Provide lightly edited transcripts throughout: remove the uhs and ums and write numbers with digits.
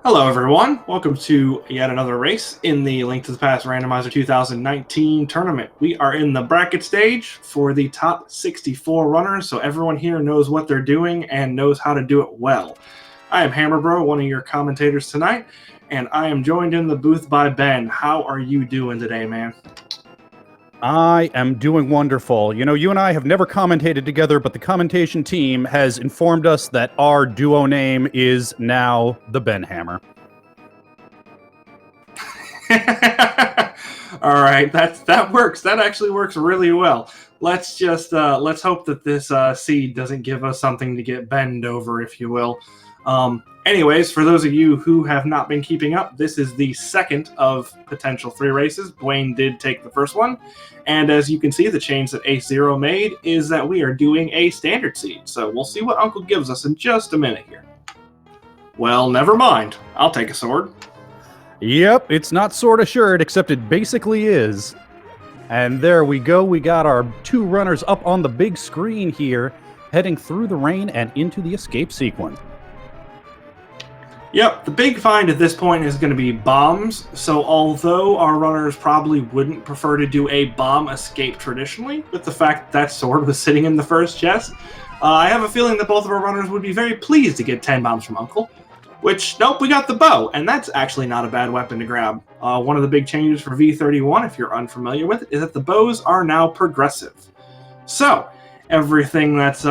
Hello, everyone. Welcome to yet another race in the Link to the Past Randomizer 2019 tournament. We are in the bracket stage for the top 64 runners, so everyone here knows what they're doing and knows how to do it well. I am Hammerbro, one of your commentators tonight, and I am joined in the booth by Ben. How are you doing today, man? I am doing wonderful. You know, you and I have never commentated together, but the commentation team has informed us that our duo name is now the Ben Hammer. All right, that works. That actually works really well. Let's hope that this seed doesn't give us something to get bend over, if you will. Anyways, for those of you who have not been keeping up, this is the second of potential 3 races. Buane did take the first one, and as you can see, the change that AceZer made is that we are doing a standard seed. So we'll see what Uncle gives us in just a minute here. Well, never mind. I'll take a sword. Yep, it's not sword assured, except it basically is. And there we go. We got our 2 runners up on the big screen here, heading through the rain and into the escape sequence. Yep, the big find at this point is going to be bombs. So although our runners probably wouldn't prefer to do a bomb escape traditionally, with the fact that sword was sitting in the first chest, I have a feeling that both of our runners would be very pleased to get 10 bombs from Uncle. Which, nope, we got the bow, and that's actually not a bad weapon to grab. One of the big changes for V31, if you're unfamiliar with it, is that the bows are now progressive. So, everything that's,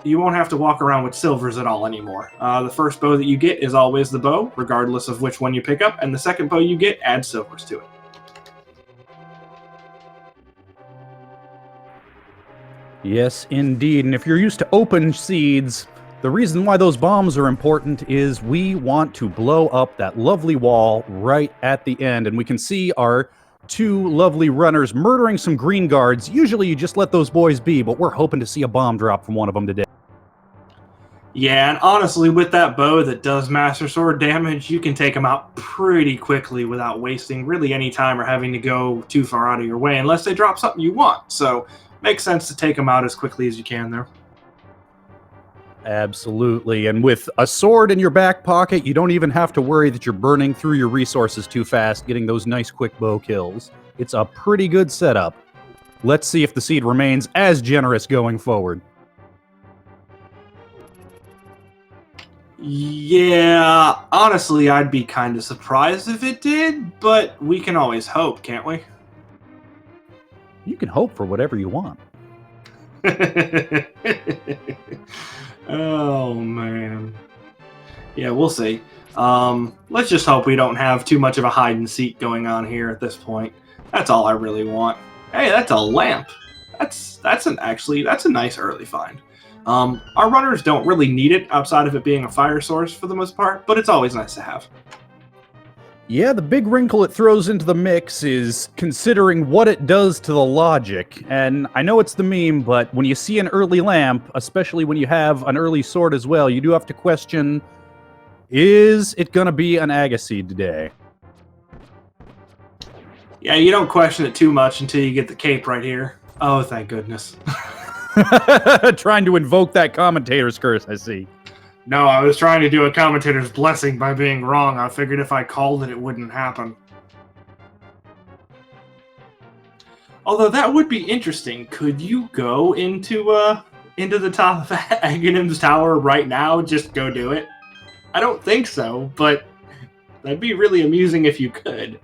you won't have to walk around with silvers at all anymore. The first bow that you get is always the bow, regardless of which one you pick up, and the second bow you get adds silvers to it. Yes, indeed. And if you're used to open seeds, the reason why those bombs are important is we want to blow up that lovely wall right at the end. And we can see our 2 lovely runners murdering some green guards. Usually you just let those boys be, but we're hoping to see a bomb drop from one of them today. Yeah, and honestly, with that bow that does Master Sword damage, you can take them out pretty quickly without wasting really any time or having to go too far out of your way, unless they drop something you want. So, makes sense to take them out as quickly as you can there. Absolutely. And with a sword in your back pocket, you don't even have to worry that you're burning through your resources too fast, getting those nice quick bow kills. It's a pretty good setup. Let's see if the seed remains as generous going forward. Yeah, honestly, I'd be kind of surprised if it did, but we can always hope, can't we? You can hope for whatever you want. Oh, man. Yeah, we'll see. Let's just hope we don't have too much of a hide-and-seek going on here at this point. That's all I really want. Hey, that's a lamp. That's a nice early find. Our runners don't really need it outside of it being a fire source for the most part, but it's always nice to have. Yeah, the big wrinkle it throws into the mix is considering what it does to the logic. And I know it's the meme, but when you see an early lamp, especially when you have an early sword as well, you do have to question, is it going to be an Agaseed today? Yeah, you don't question it too much until you get the cape right here. Oh, thank goodness. Trying to invoke that commentator's curse, I see. No, I was trying to do a commentator's blessing by being wrong. I figured if I called it, it wouldn't happen. Although that would be interesting. Could you go into the top of Aghanim's tower right now? Just go do it? I don't think so, but that'd be really amusing if you could.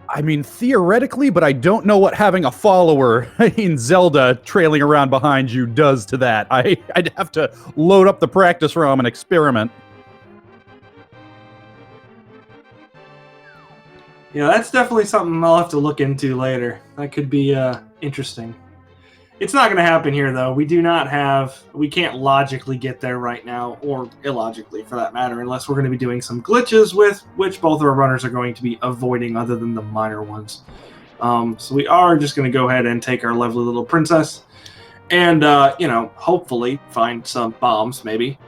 I mean, theoretically, but I don't know what having a follower in Zelda trailing around behind you does to that. I'd have to load up the practice ROM and experiment. Yeah, that's definitely something I'll have to look into later. That could be interesting. It's not going to happen here, though. We can't logically get there right now, or illogically for that matter, unless we're going to be doing some glitches with which both of our runners are going to be avoiding other than the minor ones. So we are just going to go ahead and take our lovely little princess and, hopefully find some bombs, maybe.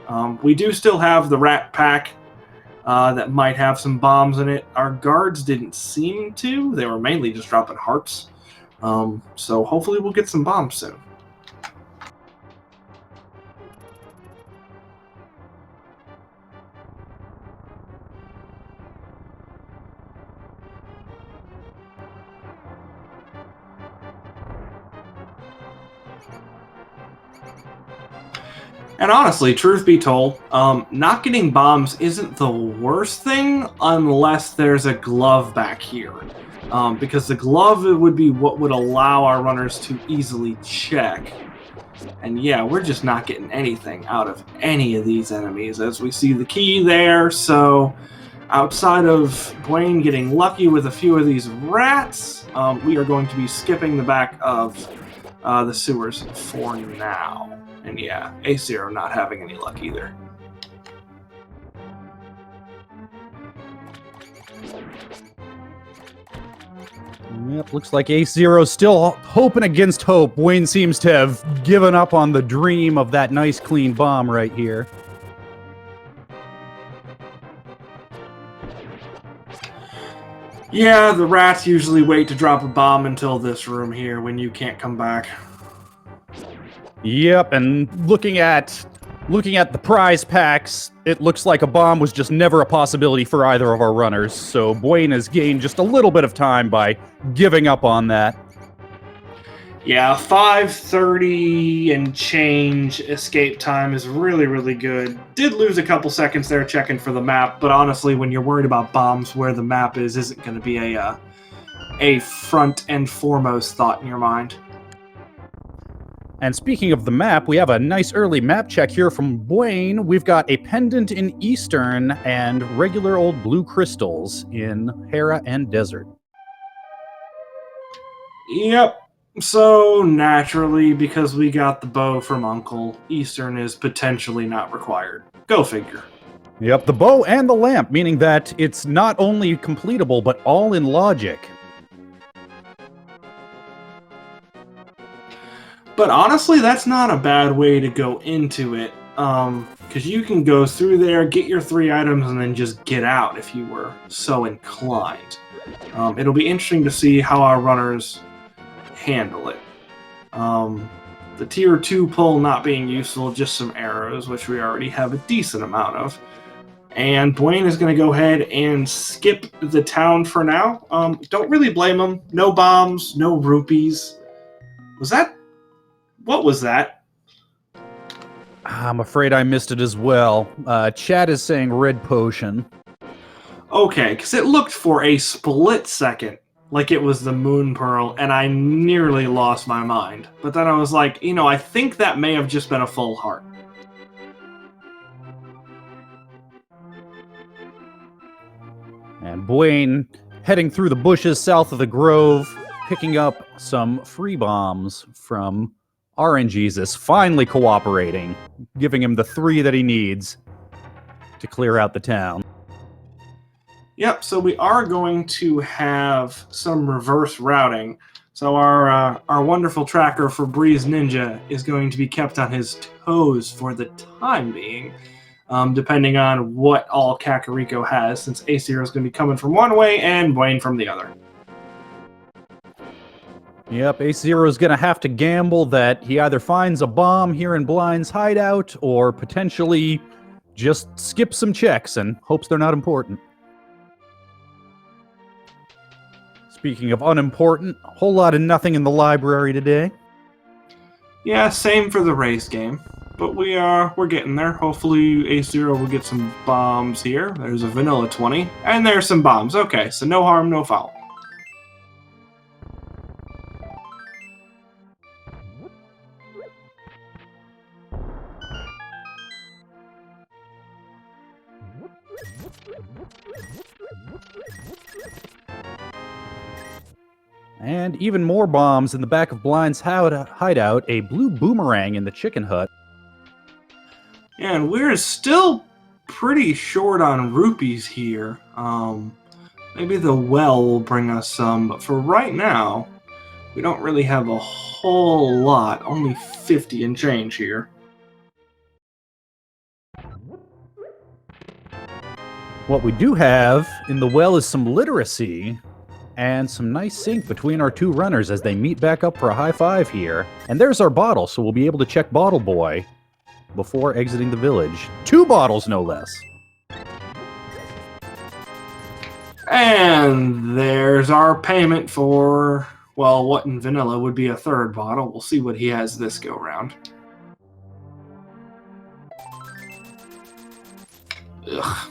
We do still have the rat pack that might have some bombs in it. Our guards didn't seem to. They were mainly just dropping hearts. So hopefully we'll get some bombs soon. And honestly, truth be told, not getting bombs isn't the worst thing unless there's a glove back here. Because the glove would be what would allow our runners to easily check. And yeah, we're just not getting anything out of any of these enemies, as we see the key there. So outside of Buane getting lucky with a few of these rats, we are going to be skipping the back of the sewers for now. And yeah, AceZer not having any luck either. Yep, looks like AceZero's still hoping against hope. Buane seems to have given up on the dream of that nice clean bomb right here. Yeah, the rats usually wait to drop a bomb until this room here when you can't come back. Yep, and looking at the prize packs, it looks like a bomb was just never a possibility for either of our runners, so Buane has gained just a little bit of time by giving up on that. Yeah, 5:30 and change escape time is really, really good. Did lose a couple seconds there checking for the map, but honestly, when you're worried about bombs, where the map is isn't going to be a front and foremost thought in your mind. And speaking of the map, we have a nice early map check here from Buane. We've got a pendant in Eastern and regular old blue crystals in Hera and Desert. Yep. So naturally, because we got the bow from Uncle, Eastern is potentially not required. Go figure. Yep, the bow and the lamp, meaning that it's not only completable, but all in logic. But honestly, that's not a bad way to go into it, because you can go through there, get your 3 items, and then just get out if you were so inclined. It'll be interesting to see how our runners handle it. The tier 2 pull not being useful, just some arrows, which we already have a decent amount of. And Buane is going to go ahead and skip the town for now. Don't really blame him. No bombs, no rupees. What was that? I'm afraid I missed it as well. Chat is saying red potion. Okay, because it looked for a split second like it was the moon pearl, and I nearly lost my mind. But then I was like, I think that may have just been a full heart. And Buane heading through the bushes south of the grove, picking up some free bombs from RNGesus, finally cooperating, giving him the 3 that he needs to clear out the town. Yep, so we are going to have some reverse routing. So our wonderful tracker for Breeze Ninja is going to be kept on his toes for the time being, depending on what all Kakariko has, since AceZer is going to be coming from one way and Buane from the other. Yep, AceZer is going to have to gamble that he either finds a bomb here in Blind's hideout or potentially just skips some checks and hopes they're not important. Speaking of unimportant, a whole lot of nothing in the library today. Yeah, same for the race game, but we're getting there. Hopefully AceZer will get some bombs here. There's a vanilla 20, and there's some bombs. Okay, so no harm, no foul. And even more bombs in the back of Blind's hideout, a blue boomerang in the chicken hut. Yeah, and we're still pretty short on rupees here. Maybe the well will bring us some, but for right now, we don't really have a whole lot. Only 50 and change here. What we do have in the well is some literacy and some nice sync between our 2 runners as they meet back up for a high five here. And there's our bottle, so we'll be able to check Bottle Boy before exiting the village. 2 bottles, no less. And there's our payment for, well, what in vanilla would be a 3rd bottle. We'll see what he has this go round. Ugh.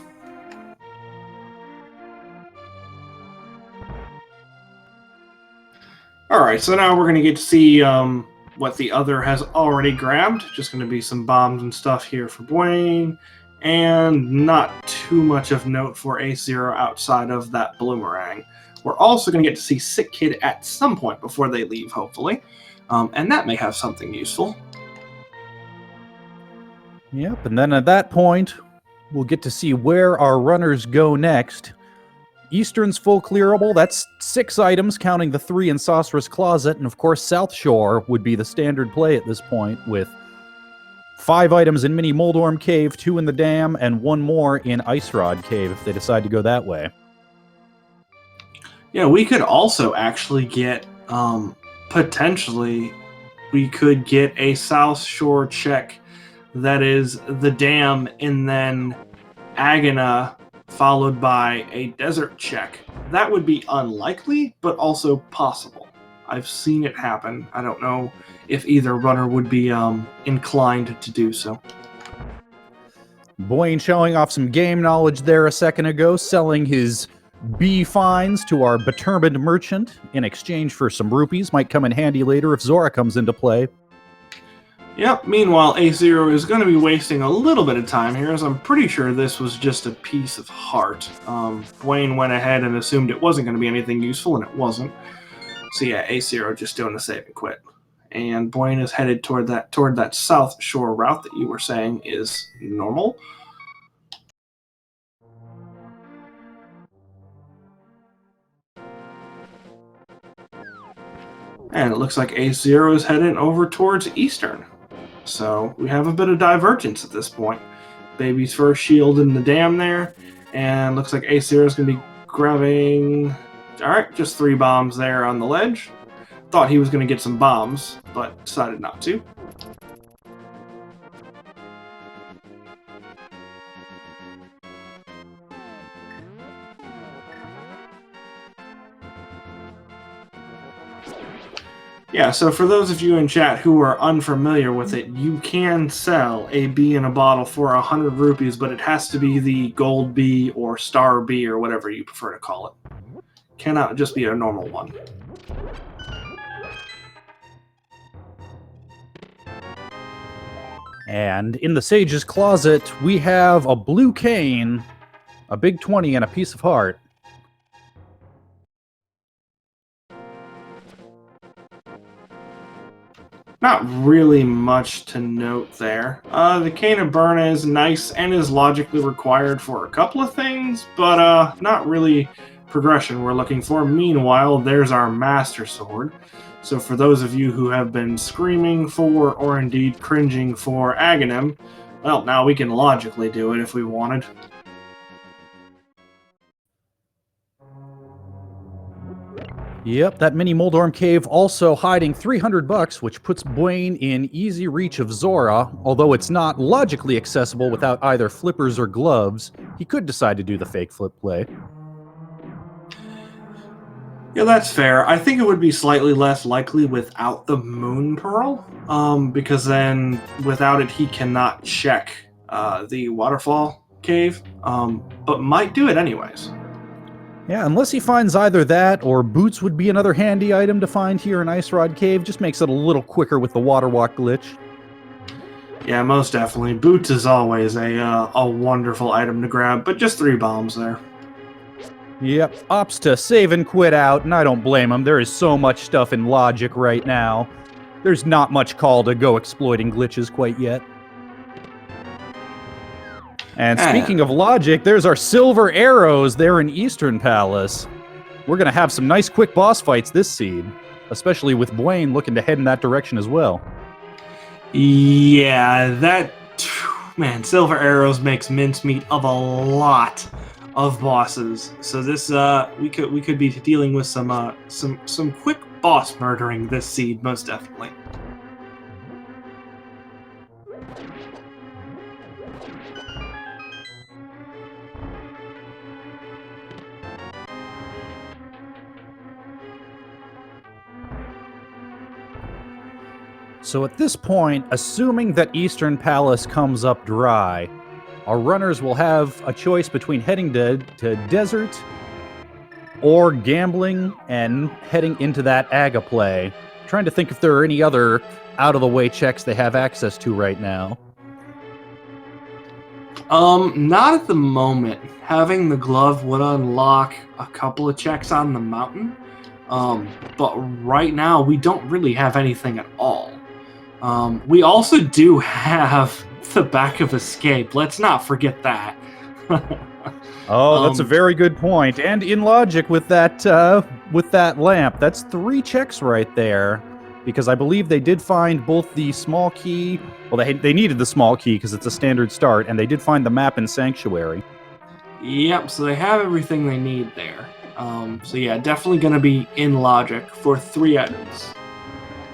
Alright, so now we're going to get to see what the other has already grabbed. Just going to be some bombs and stuff here for Buane. And not too much of note for AceZer outside of that Bloomerang. We're also going to get to see Sick Kid at some point before they leave, hopefully. And that may have something useful. Yep, and then at that point, we'll get to see where our runners go next. Eastern's full clearable, that's 6 items, counting the 3 in Sorcerer's Closet, and of course South Shore would be the standard play at this point, with 5 items in Mini Moldorm Cave, 2 in the Dam, and 1 more in Ice Rod Cave if they decide to go that way. Yeah, we could also actually get, potentially, we could get a South Shore check that is the Dam and then Agana followed by a desert check. That would be unlikely, but also possible. I've seen it happen. I don't know if either runner would be inclined to do so. Buane showing off some game knowledge there a second ago, selling his B finds to our determined merchant in exchange for some rupees. Might come in handy later if Zora comes into play. Yep, meanwhile, AceZer is going to be wasting a little bit of time here, as I'm pretty sure this was just a piece of heart. Buane went ahead and assumed it wasn't going to be anything useful, and it wasn't. So yeah, AceZer just doing a save and quit. And Buane is headed toward that South Shore route that you were saying is normal. And it looks like AceZer is heading over towards Eastern. So we have a bit of divergence at this point. Baby's first shield in the Dam there. And looks like AceZer is going to be grabbing... Alright, just 3 bombs there on the ledge. Thought he was going to get some bombs, but decided not to. Yeah, so for those of you in chat who are unfamiliar with it, you can sell a bee in a bottle for 100 rupees, but it has to be the gold bee or star bee or whatever you prefer to call it. Cannot just be a normal one. And in the Sage's Closet, we have a blue cane, a big 20, and a piece of heart. Not really much to note there. The Cane of Burn is nice and is logically required for a couple of things, but not really progression we're looking for. Meanwhile, there's our Master Sword. So for those of you who have been screaming for, or indeed cringing for, Aghanim, well, now we can logically do it if we wanted. Yep, that Mini Moldorm Cave also hiding 300 bucks, which puts Buane in easy reach of Zora. Although it's not logically accessible without either flippers or gloves, he could decide to do the fake flip play. Yeah, that's fair. I think it would be slightly less likely without the Moon Pearl, because then without it he cannot check the Waterfall Cave, but might do it anyways. Yeah, unless he finds either that or boots would be another handy item to find here in Ice Rod Cave. Just makes it a little quicker with the water walk glitch. Yeah, most definitely. Boots is always a wonderful item to grab, but just 3 bombs there. Yep, opts to save and quit out, and I don't blame him. There is so much stuff in Logic right now. There's not much call to go exploiting glitches quite yet. And speaking of Logic, there's our silver arrows there in Eastern Palace. We're going to have some nice quick boss fights this seed, especially with Buane looking to head in that direction as well. Yeah, that... Man, silver arrows makes mincemeat of a lot of bosses. So this, we could be dealing with some quick boss murdering this seed, most definitely. So at this point, assuming that Eastern Palace comes up dry, our runners will have a choice between heading to desert or gambling and heading into that AGA play. I'm trying to think if there are any other out-of-the-way checks they have access to right now. Not at the moment. Having the glove would unlock a couple of checks on the mountain. But right now we don't really have anything at all. We also do have the back of escape. Let's not forget that. Oh, that's a very good point. And in logic with that lamp, that's 3 checks right there. Because I believe they did find both the small key. Well, they needed the small key because it's a standard start, and they did find the map in Sanctuary. Yep, so they have everything they need there. So yeah, definitely going to be in logic for 3 items.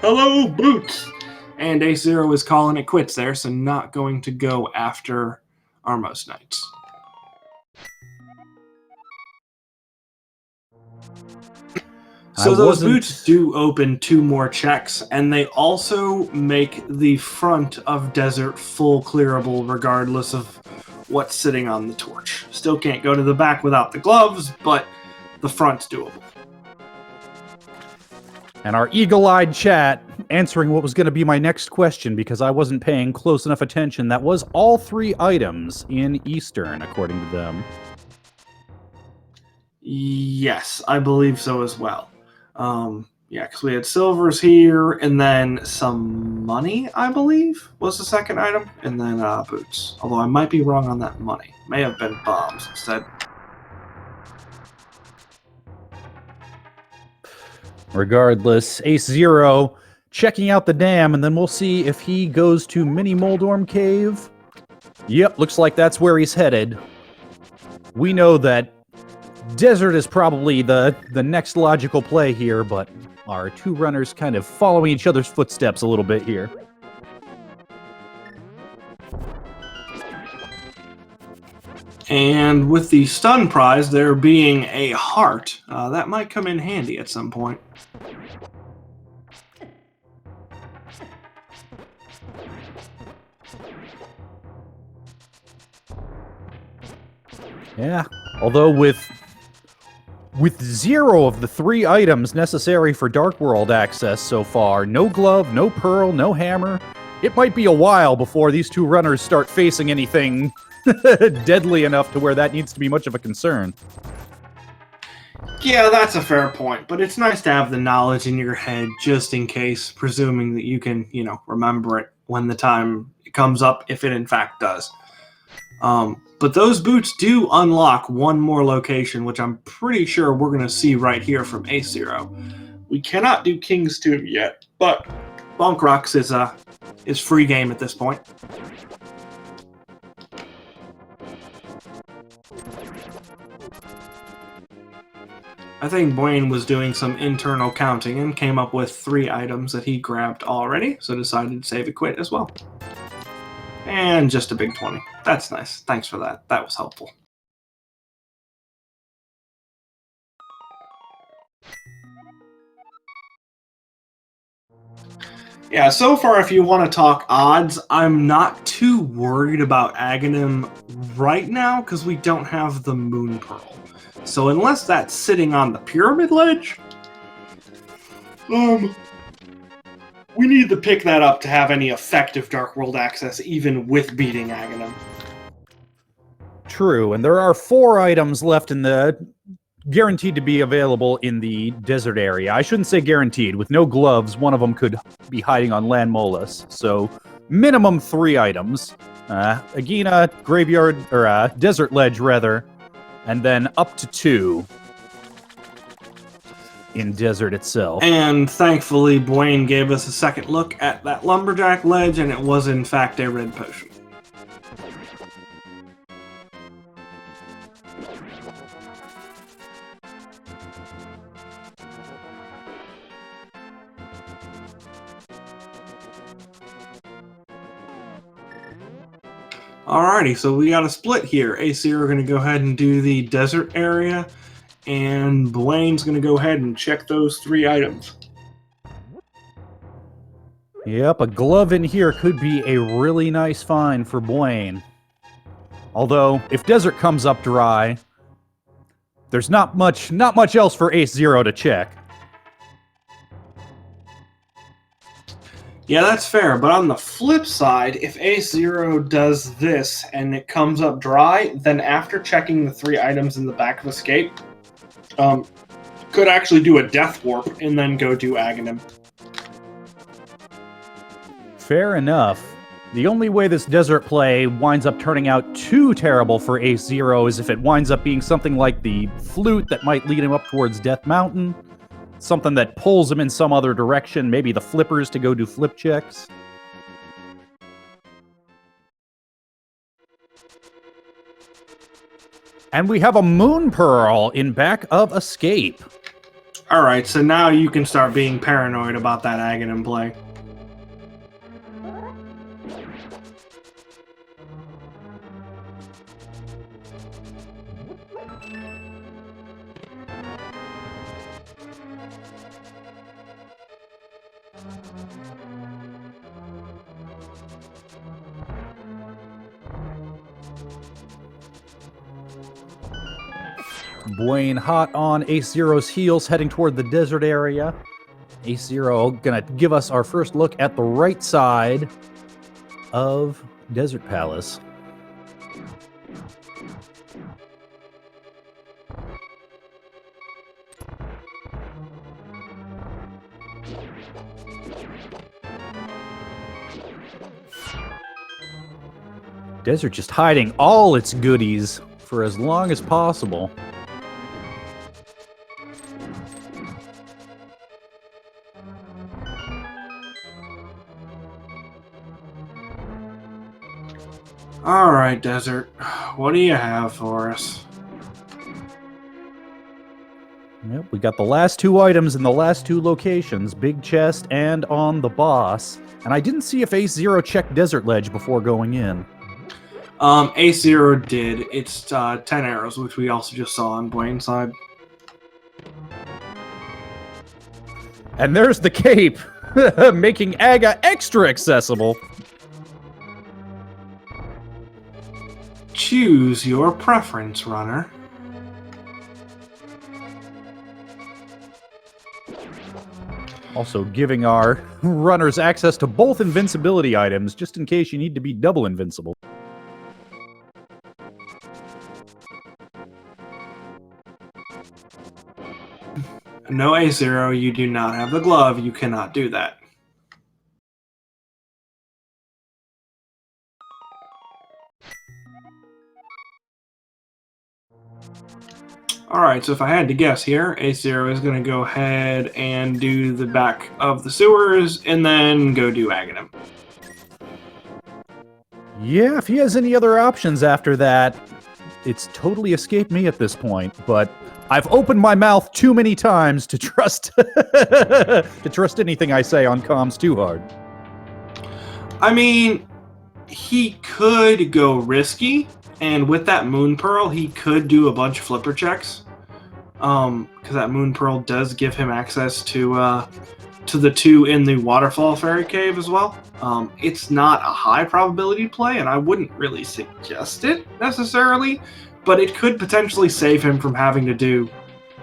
Hello, Boots! And AceZer is calling it quits there, so not going to go after Armos Knights. So those boots do open 2 more checks, and they also make the front of desert full clearable regardless of what's sitting on the torch. Still can't go to the back without the gloves, but the front's doable. And our eagle-eyed chat answering what was going to be my next question because I wasn't paying close enough attention. That was all 3 items in Eastern, according to them. Yes, I believe so as well. Yeah, because we had silvers here, and then some money, I believe, was the second item, and then boots. Although I might be wrong on that money. May have been bombs instead. Regardless, AceZer checking out the dam, and then we'll see if he goes to Mini Moldorm Cave. Yep, looks like that's where he's headed. We know that desert is probably the next logical play here, but our 2 runners kind of following each other's footsteps a little bit here. And with the stun prize, there being a heart, that might come in handy at some point. Yeah, although with 0 of the 3 items necessary for Dark World access so far, no glove, no pearl, no hammer, it might be a while before these 2 runners start facing anything deadly enough to where that needs to be much of a concern. Yeah, that's a fair point, but it's nice to have the knowledge in your head just in case, presuming that you can, remember it when the time comes up, if it in fact does. But those boots do unlock 1 more location, which I'm pretty sure we're going to see right here from AceZer. We cannot do King's Tomb yet, but Bonk Rocks is free game at this point. I think Buane was doing some internal counting and came up with 3 items that he grabbed already, so decided to save a quit as well. And just a big 20. That's nice. Thanks for that. That was helpful. Yeah, so far, if you want to talk odds, I'm not too worried about Aghanim right now because we don't have the Moon Pearl. So unless that's sitting on the Pyramid Ledge, we need to pick that up to have any effective Dark World access, even with beating Aghanim. True, and there are 4 items left in the guaranteed to be available in the desert area. I shouldn't say guaranteed. With no gloves, one of them could be hiding on Land Molus. So minimum 3 items. Agina, Graveyard, or Desert Ledge, rather. And then up to 2 in desert itself. And thankfully, Buane gave us a second look at that Lumberjack Ledge, and it was in fact a red potion. Alrighty, so we got a split here. AceZer are going to go ahead and do the desert area, and Buane's going to go ahead and check those 3 items. Yep, a glove in here could be a really nice find for Buane. Although, if desert comes up dry, there's not much else for AceZer to check. Yeah, that's fair, but on the flip side, if AceZer does this and it comes up dry, then after checking the 3 items in the back of Escape, could actually do a Death Warp and then go do Aghanim. Fair enough. The only way this desert play winds up turning out too terrible for AceZer is if it winds up being something like the flute that might lead him up towards Death Mountain, something that pulls him in some other direction, maybe the flippers to go do flip checks. And we have a Moon Pearl in back of Escape. Alright, so now you can start being paranoid about that Aghanim play. Buane hot on AceZer's heels, heading toward the desert area. AceZer gonna give us our first look at the right side of Desert Palace. Desert just hiding all its goodies for as long as possible. Alright, Desert. What do you have for us? Yep, we got the last 2 items in the last 2 locations, Big Chest and on the boss. And I didn't see if AceZer checked Desert Ledge before going in. AceZer did. It's 10 arrows, which we also just saw on Buane's side. And there's the cape, making Aga extra accessible. Choose your preference, runner. Also giving our runners access to both invincibility items, just in case you need to be double invincible. No, AceZer, you do not have the glove. You cannot do that. Alright, so if I had to guess here, AceZer is going to go ahead and do the back of the sewers, and then go do Aghanim. Yeah, if he has any other options after that, it's totally escaped me at this point, but I've opened my mouth too many times to trust to trust anything I say on comms too hard. I mean, he could go risky, and with that Moon Pearl, he could do a bunch of flipper checks. Because that Moon Pearl does give him access to the 2 in the Waterfall Fairy Cave as well. It's not a high probability play, and I wouldn't really suggest it necessarily, but it could potentially save him from having to do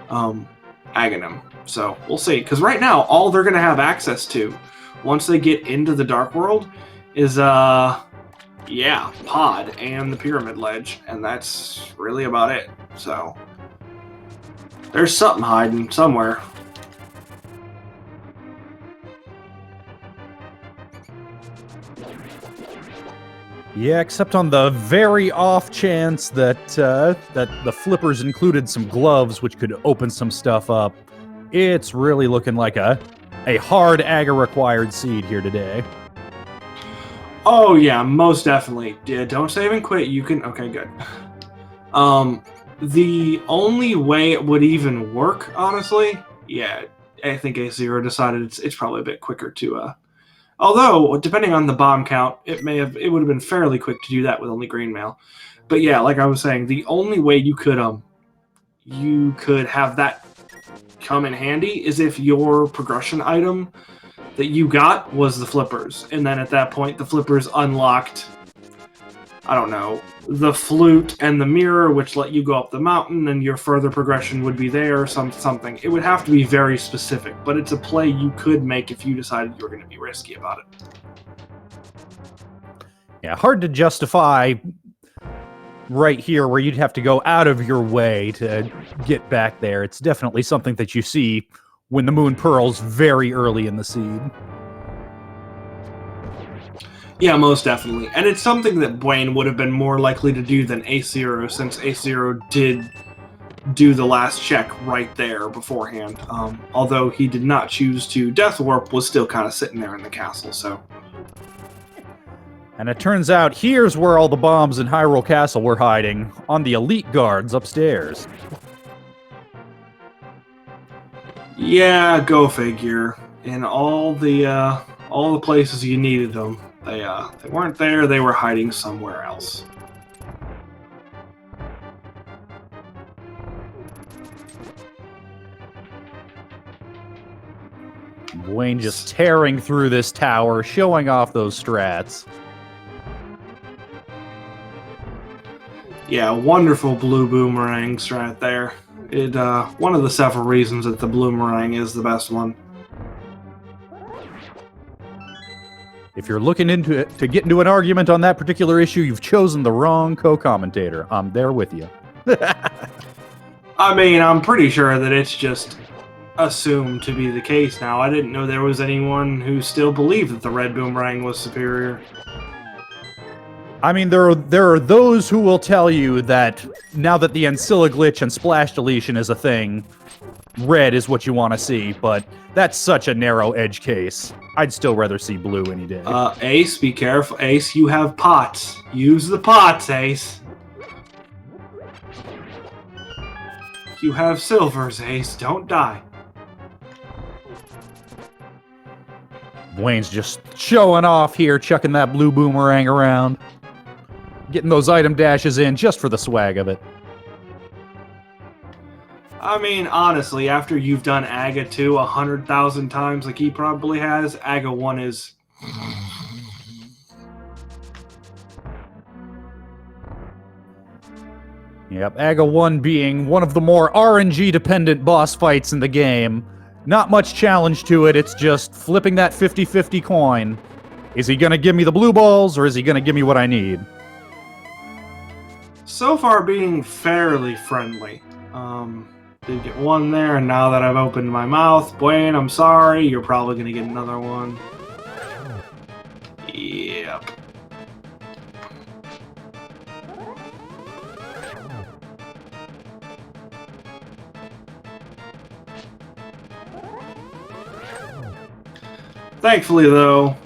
Aghanim. So we'll see. Because right now, all they're going to have access to once they get into the Dark World is Pod and the Pyramid Ledge, and that's really about it. So there's something hiding somewhere. Yeah, except on the very off chance that that the flippers included some gloves, which could open some stuff up. It's really looking like a hard Aga required seed here today. Oh yeah, most definitely. Yeah, don't save and quit. You can. Okay, good. The only way it would even work, honestly, yeah, I think AceZer decided it's probably a bit quicker to. Although, depending on the bomb count, it would have been fairly quick to do that with only green mail. But yeah, like I was saying, the only way you could have that come in handy is if your progression item that you got was the flippers, and then at that point the flippers unlocked I don't know, the flute and the mirror, which let you go up the mountain, and your further progression would be there, or something. It would have to be very specific, but it's a play you could make if you decided you were going to be risky about it. Yeah, hard to justify right here where you'd have to go out of your way to get back there. It's definitely something that you see when the moon pearls very early in the seed. Yeah, most definitely. And it's something that Buane would have been more likely to do than AceZer, since AceZer did do the last check right there beforehand. Although he did not choose to Death Warp, was still kind of sitting there in the castle, so... And it turns out here's where all the bombs in Hyrule Castle were hiding, on the elite guards upstairs. Yeah, go figure. In all the places you needed them, they weren't there. They were hiding somewhere else. Buane just tearing through this tower, showing off those strats. Yeah, wonderful blue boomerangs right there. It one of the several reasons that the boomerang is the best one. If you're looking into it to get into an argument on that particular issue, you've chosen the wrong co-commentator. I'm there with you. I mean, I'm pretty sure that it's just assumed to be the case now. I didn't know there was anyone who still believed that the red boomerang was superior. I mean, there are those who will tell you that now that the Ancilla glitch and splash deletion is a thing, red is what you want to see, but that's such a narrow edge case. I'd still rather see blue any day. Ace, be careful. Ace, you have pots. Use the pots, Ace. You have silvers, Ace. Don't die. Buane's just showing off here, chucking that blue boomerang around. Getting those item dashes in just for the swag of it. I mean, honestly, after you've done Aga 2 100,000 times like he probably has, Aga 1 is... Yep, Aga 1 being one of the more RNG-dependent boss fights in the game. Not much challenge to it, it's just flipping that 50-50 coin. Is he gonna give me the blue balls, or is he gonna give me what I need? So far being fairly friendly. Did get one there, and now that I've opened my mouth, Buane, I'm sorry, you're probably gonna get another one. Yep. Thankfully, though,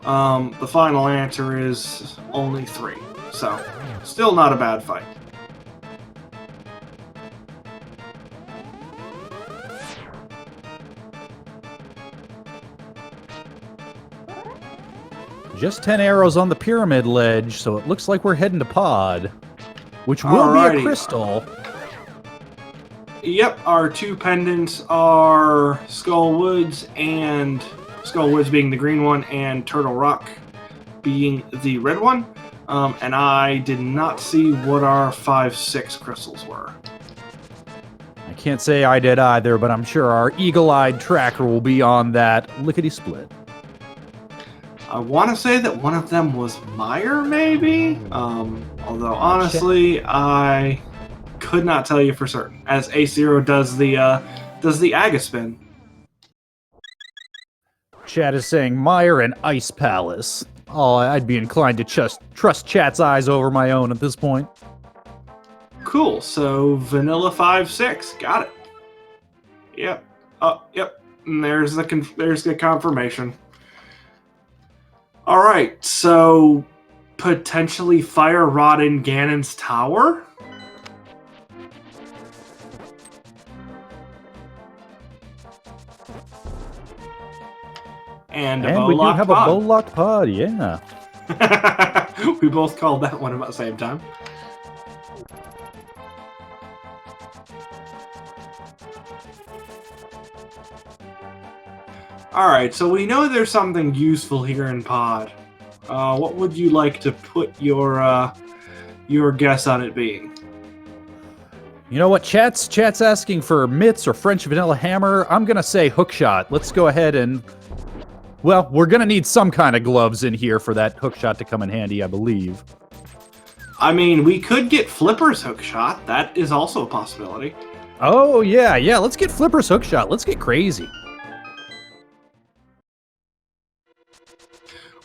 the final answer is only 3, so still not a bad fight. Just 10 arrows on the pyramid ledge, so it looks like we're heading to Pod, which will be a crystal. Yep, our 2 pendants are Skull Woods being the green one, and Turtle Rock being the red one. And I did not see what our 5-6 crystals were. I can't say I did either, but I'm sure our eagle-eyed tracker will be on that lickety-split. I want to say that one of them was Meyer, maybe? Although, honestly, I could not tell you for certain, as AceZer does the Aga spin. Chat is saying Meyer and Ice Palace. Oh, I'd be inclined to trust Chat's eyes over my own at this point. Cool, so Vanilla 5-6, got it. Yep. Oh, yep. And there's the confirmation. All right, so potentially Fire Rod in Ganon's tower? And we do have a bow-locked pod, yeah. We both called that one about the same time. Alright, so we know there's something useful here in Pod. What would you like to put your your guess on it being? You know what? Chat's asking for mitts or French vanilla hammer. I'm gonna say hookshot. Let's go ahead and... Well, we're gonna need some kind of gloves in here for that hookshot to come in handy, I believe. I mean, we could get Flipper's hookshot. That is also a possibility. Oh, yeah. Let's get Flipper's hookshot. Let's get crazy.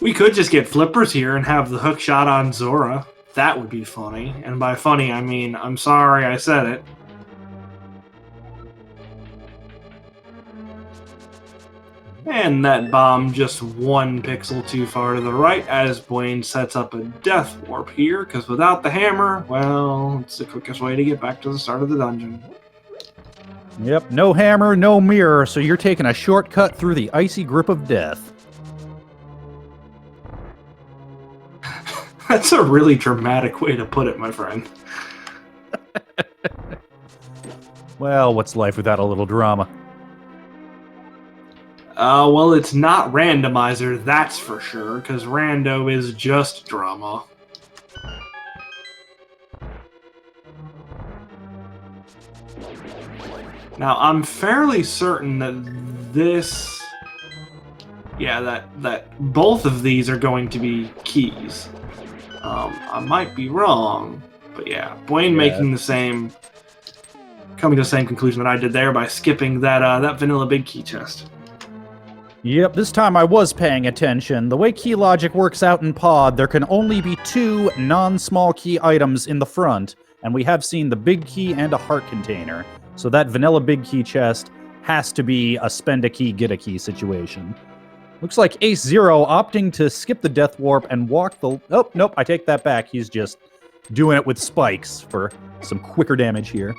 We could just get Flippers here and have the hookshot on Zora. That would be funny. And by funny, I mean, I'm sorry I said it. And that bomb just 1 pixel too far to the right as Buane sets up a death warp here, because without the hammer, well, it's the quickest way to get back to the start of the dungeon. Yep, no hammer, no mirror, so you're taking a shortcut through the icy grip of death. That's a really dramatic way to put it, my friend. Well, what's life without a little drama? Well, it's not Randomizer, that's for sure, because Rando is just drama. Now, I'm fairly certain that this... Yeah, that both of these are going to be keys. I might be wrong, but yeah, Buane making the same... Coming to the same conclusion that I did there by skipping that vanilla big key chest. Yep, this time I was paying attention. The way key logic works out in Pod, there can only be 2 non-small key items in the front, and we have seen the big key and a heart container. So that vanilla big key chest has to be a spend a key, get a key situation. Looks like AceZero opting to skip the death warp and walk the... Oh, nope, I take that back. He's just doing it with spikes for some quicker damage here.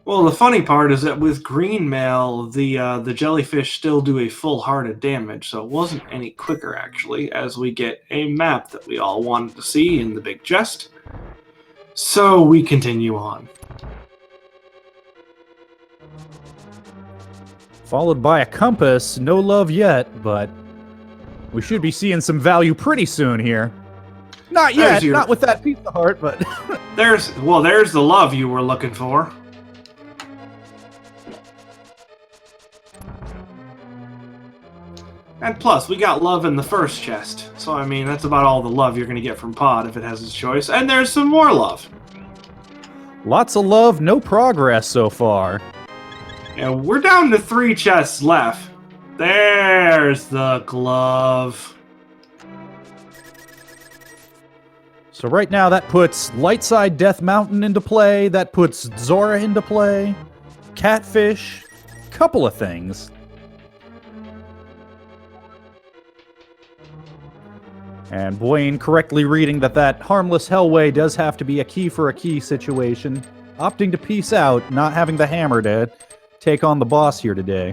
Well, the funny part is that with green mail, the jellyfish still do a full heart of damage, so it wasn't any quicker, actually, as we get a map that we all wanted to see in the big chest. So we continue on. Followed by a compass. No love yet, but we should be seeing some value pretty soon here. Not yet, not with that piece of heart, but... there's the love you were looking for. And plus, we got love in the first chest. So, I mean, that's about all the love you're going to get from Pod if it has its choice. And there's some more love. Lots of love, no progress so far. And we're down to 3 chests left. There's the glove. So right now that puts Lightside Death Mountain into play. That puts Zora into play. Catfish. Couple of things. And Buane correctly reading that harmless hellway does have to be a key for a key situation. Opting to peace out, not having the hammer to take on the boss here today.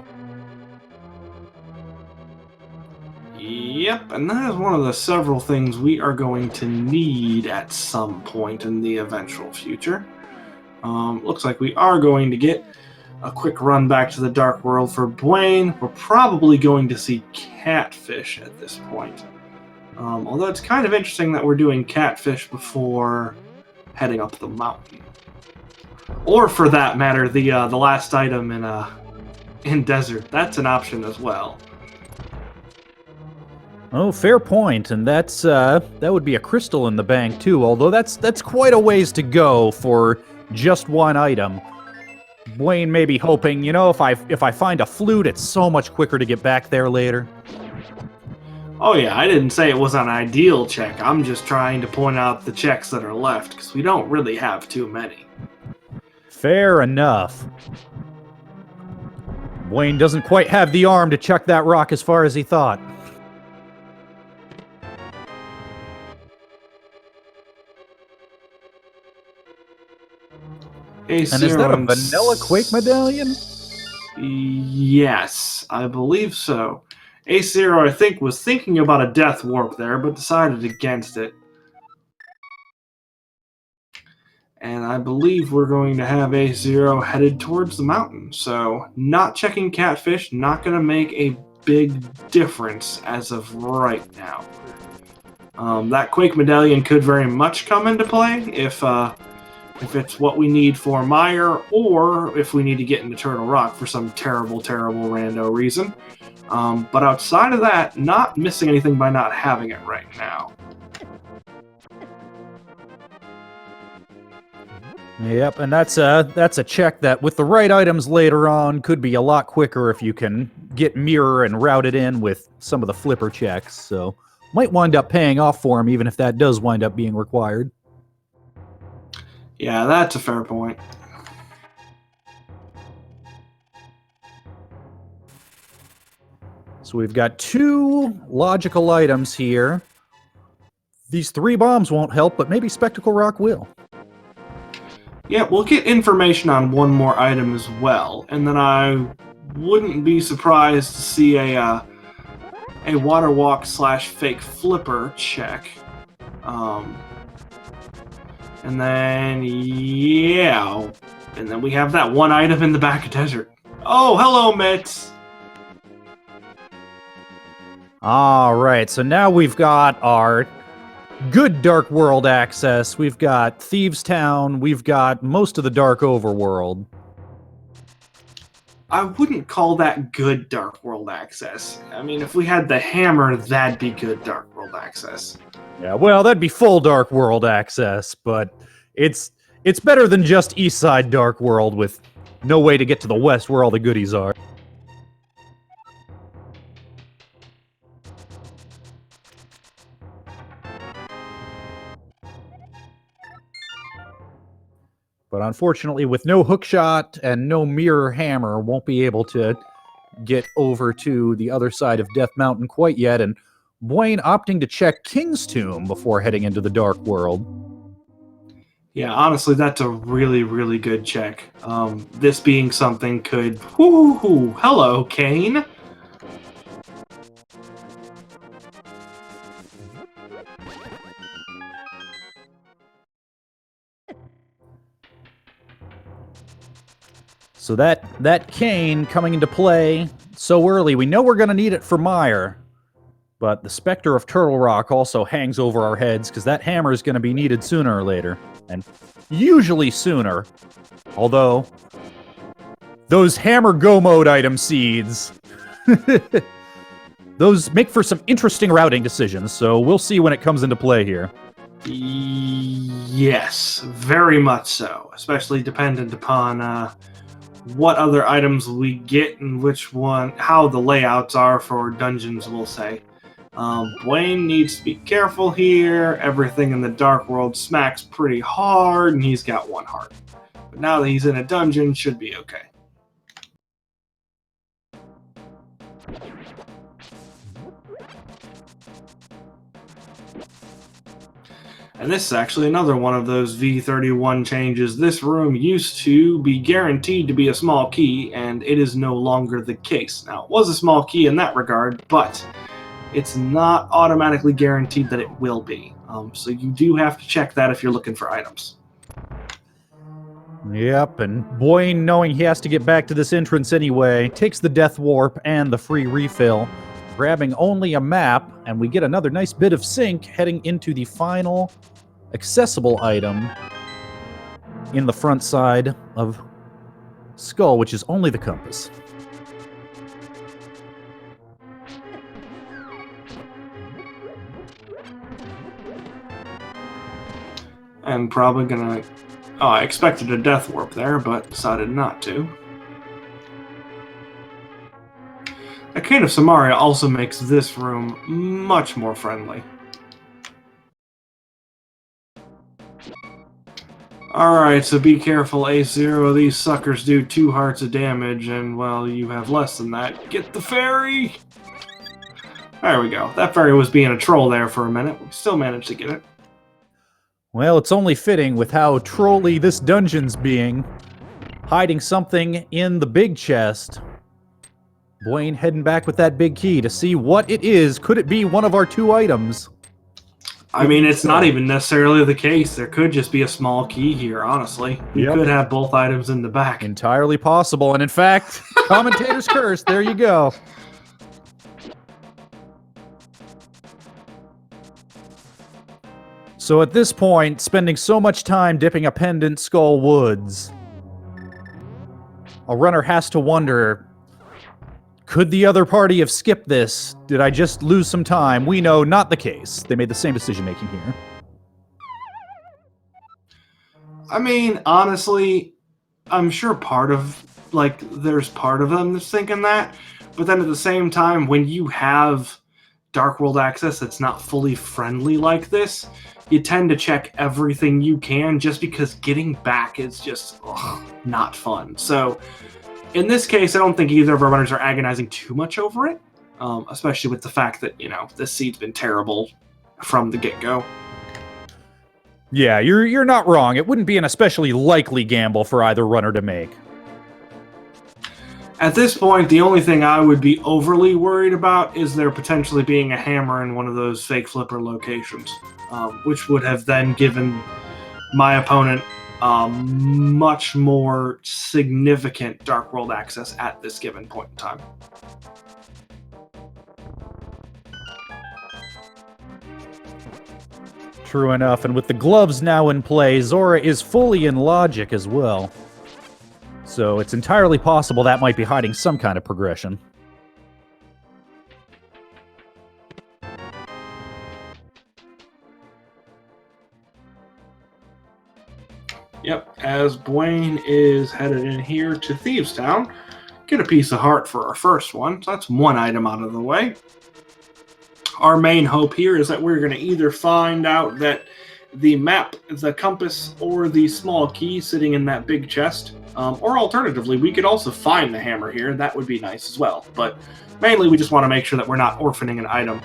Yep, and that is one of the several things we are going to need at some point in the eventual future. Looks like we are going to get a quick run back to the Dark World for Buane. We're probably going to see Catfish at this point. Although it's kind of interesting that we're doing Catfish before heading up the mountain. Or, for that matter, the last item in Desert. That's an option as well. Oh, fair point, and that would be a crystal in the bank too. Although that's quite a ways to go for just one item. Buane may be hoping, you know, if I find a flute, it's so much quicker to get back there later. Oh yeah, I didn't say it was an ideal check. I'm just trying to point out the checks that are left, because we don't really have too many. Fair enough. Buane doesn't quite have the arm to chuck that rock as far as he thought. And is that a vanilla Quake medallion? Yes, I believe so. AceZero, I think, was thinking about a death warp there, but decided against it. And I believe we're going to have AceZero headed towards the mountain. So, not checking Catfish, not going to make a big difference as of right now. That Quake Medallion could very much come into play if it's what we need for Mire, or if we need to get into Turtle Rock for some terrible, terrible rando reason. But outside of that, not missing anything by not having it right now. Yep, and that's a check that with the right items later on could be a lot quicker if you can get mirror and route it in with some of the flipper checks. So might wind up paying off for him, even if that does wind up being required. Yeah, that's a fair point. So we've got 2 logical items here. These 3 bombs won't help, but maybe Spectacle Rock will. Yeah, we'll get information on one more item as well, and then I wouldn't be surprised to see a water walk / fake flipper check. And then, yeah, and then we have that one item in the back of desert. Oh, hello, Mitz! Alright, so now we've got our good Dark World access. We've got Thieves Town. We've got most of the Dark Overworld. I wouldn't call that good Dark World access. I mean, if we had the hammer, that'd be good Dark World access. Yeah, well, that'd be full Dark World access, but it's better than just Eastside Dark World with no way to get to the West where all the goodies are. But unfortunately, with no hookshot and no mirror hammer, won't be able to get over to the other side of Death Mountain quite yet, and Buane opting to check King's Tomb before heading into the Dark World. Yeah, honestly, that's a really, really good check. This being something could... Whoo, hello, Kane! So that cane coming into play so early, we know we're going to need it for Mire. But the Spectre of Turtle Rock also hangs over our heads, because that hammer is going to be needed sooner or later. And usually sooner. Although, those hammer go mode item seeds, those make for some interesting routing decisions, so we'll see when it comes into play here. Yes, very much so. Especially dependent upon what other items we get and which one, how the layouts are for dungeons, we'll say. Buane needs to be careful here. Everything in the Dark World smacks pretty hard, and he's got 1 heart. But now that he's in a dungeon, should be okay. And this is actually another one of those V31 changes. This room used to be guaranteed to be a small key, and it is no longer the case. Now, it was a small key in that regard, but it's not automatically guaranteed that it will be. So you do have to check that if you're looking for items. Yep, and Buane, knowing he has to get back to this entrance anyway, takes the Death Warp and the free refill, grabbing only a map, and we get another nice bit of sync heading into the final accessible item in the front side of Skull, which is only the compass. And probably gonna... Oh, I expected a Death Warp there, but decided not to. A Cane of Samaria also makes this room much more friendly. Alright, so be careful, AceZer. These suckers do 2 hearts of damage, and, well, you have less than that. Get the fairy! There we go. That fairy was being a troll there for a minute. We still managed to get it. Well, it's only fitting with how trolly this dungeon's being. Hiding something in the big chest. Buane heading back with that big key to see what it is. Could it be one of our 2 items? I mean, it's not even necessarily the case. There could just be a small key here, honestly. You could have both items in the back. Entirely possible. And in fact, commentator's curse. There you go. So at this point, spending so much time dipping a pendant Skull Woods, a runner has to wonder, could the other party have skipped this? Did I just lose some time? We know not the case. They made the same decision making here. I mean, honestly, I'm sure there's part of them that's thinking that, but then at the same time, when you have Dark World access that's not fully friendly like this, you tend to check everything you can just because getting back is just not fun. So in this case, I don't think either of our runners are agonizing too much over it, especially with the fact that, this seed's been terrible from the get-go. Yeah, you're not wrong. It wouldn't be an especially likely gamble for either runner to make. At this point, the only thing I would be overly worried about is there potentially being a hammer in one of those fake flipper locations, which would have then given my opponent much more significant Dark World access at this given point in time. True enough, and with the gloves now in play, Zora is fully in logic as well. So it's entirely possible that might be hiding some kind of progression. Yep, as Buane is headed in here to Thieves Town, get a piece of heart for our first one. So that's one item out of the way. Our main hope here is that we're going to either find out that the map, the compass, or the small key sitting in that big chest, or alternatively, we could also find the hammer here. That would be nice as well. But mainly, we just want to make sure that we're not orphaning an item.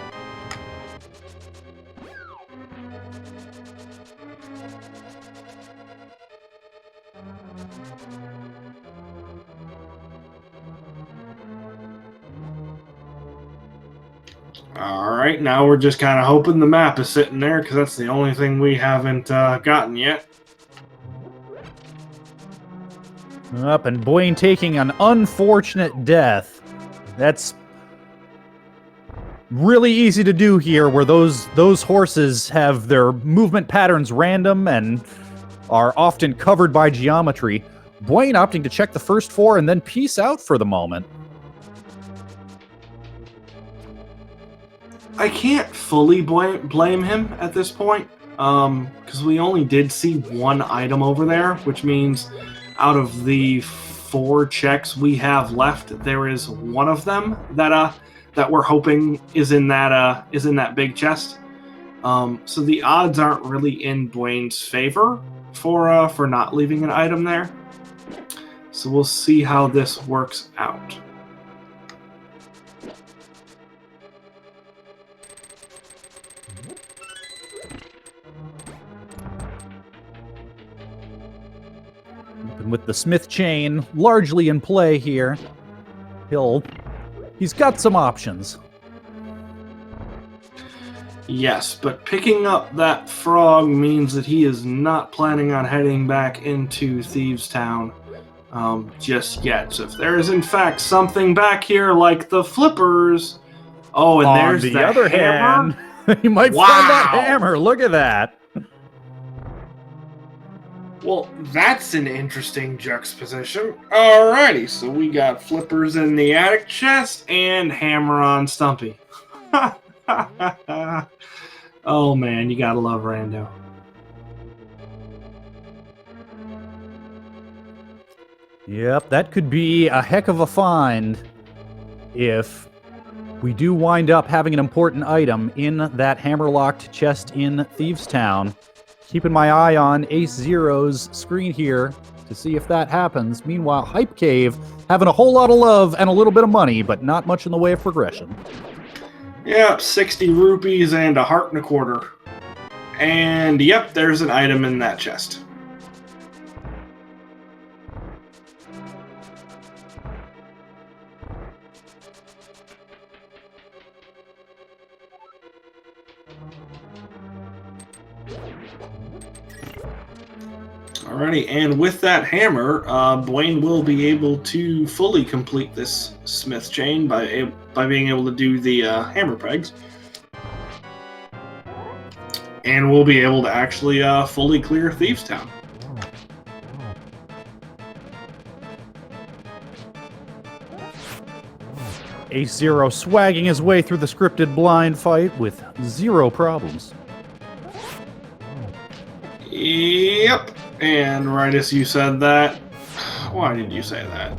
Alright, now we're just kind of hoping the map is sitting there, because that's the only thing we haven't gotten yet. Up, and Buane taking an unfortunate death. That's really easy to do here, where those horses have their movement patterns random and are often covered by geometry. Buane opting to check the first four and then peace out for the moment. I can't fully blame him at this point, because we only did see one item over there, which means out of the 4 checks we have left, there is one of them that we're hoping is in that big chest. So the odds aren't really in Buane's favor for not leaving an item there. So we'll see how this works out. And with the Smith chain largely in play here, he's got some options. Yes, but picking up that frog means that he is not planning on heading back into Thieves Town just yet. So if there is in fact something back here like the flippers, and there's the other hammer. hand, you might find that hammer. Look at that. Well, that's an interesting juxtaposition. Alrighty, so we got flippers in the attic chest and hammer on Stumpy. Oh man, you gotta love Rando. Yep, that could be a heck of a find if we do wind up having an important item in that hammer-locked chest in Thieves Town. Keeping my eye on AceZero's screen here to see if that happens. Meanwhile, Hype Cave having a whole lot of love and a little bit of money, but not much in the way of progression. Yep, 60 rupees and a heart and a quarter. And yep, there's an item in that chest. Alrighty, and with that hammer, Buane will be able to fully complete this Smith chain by being able to do the hammer pegs. And we'll be able to actually fully clear Thieves Town. AceZero swagging his way through the scripted blind fight with 0 problems. Yep. And right as you said that, why did you say that?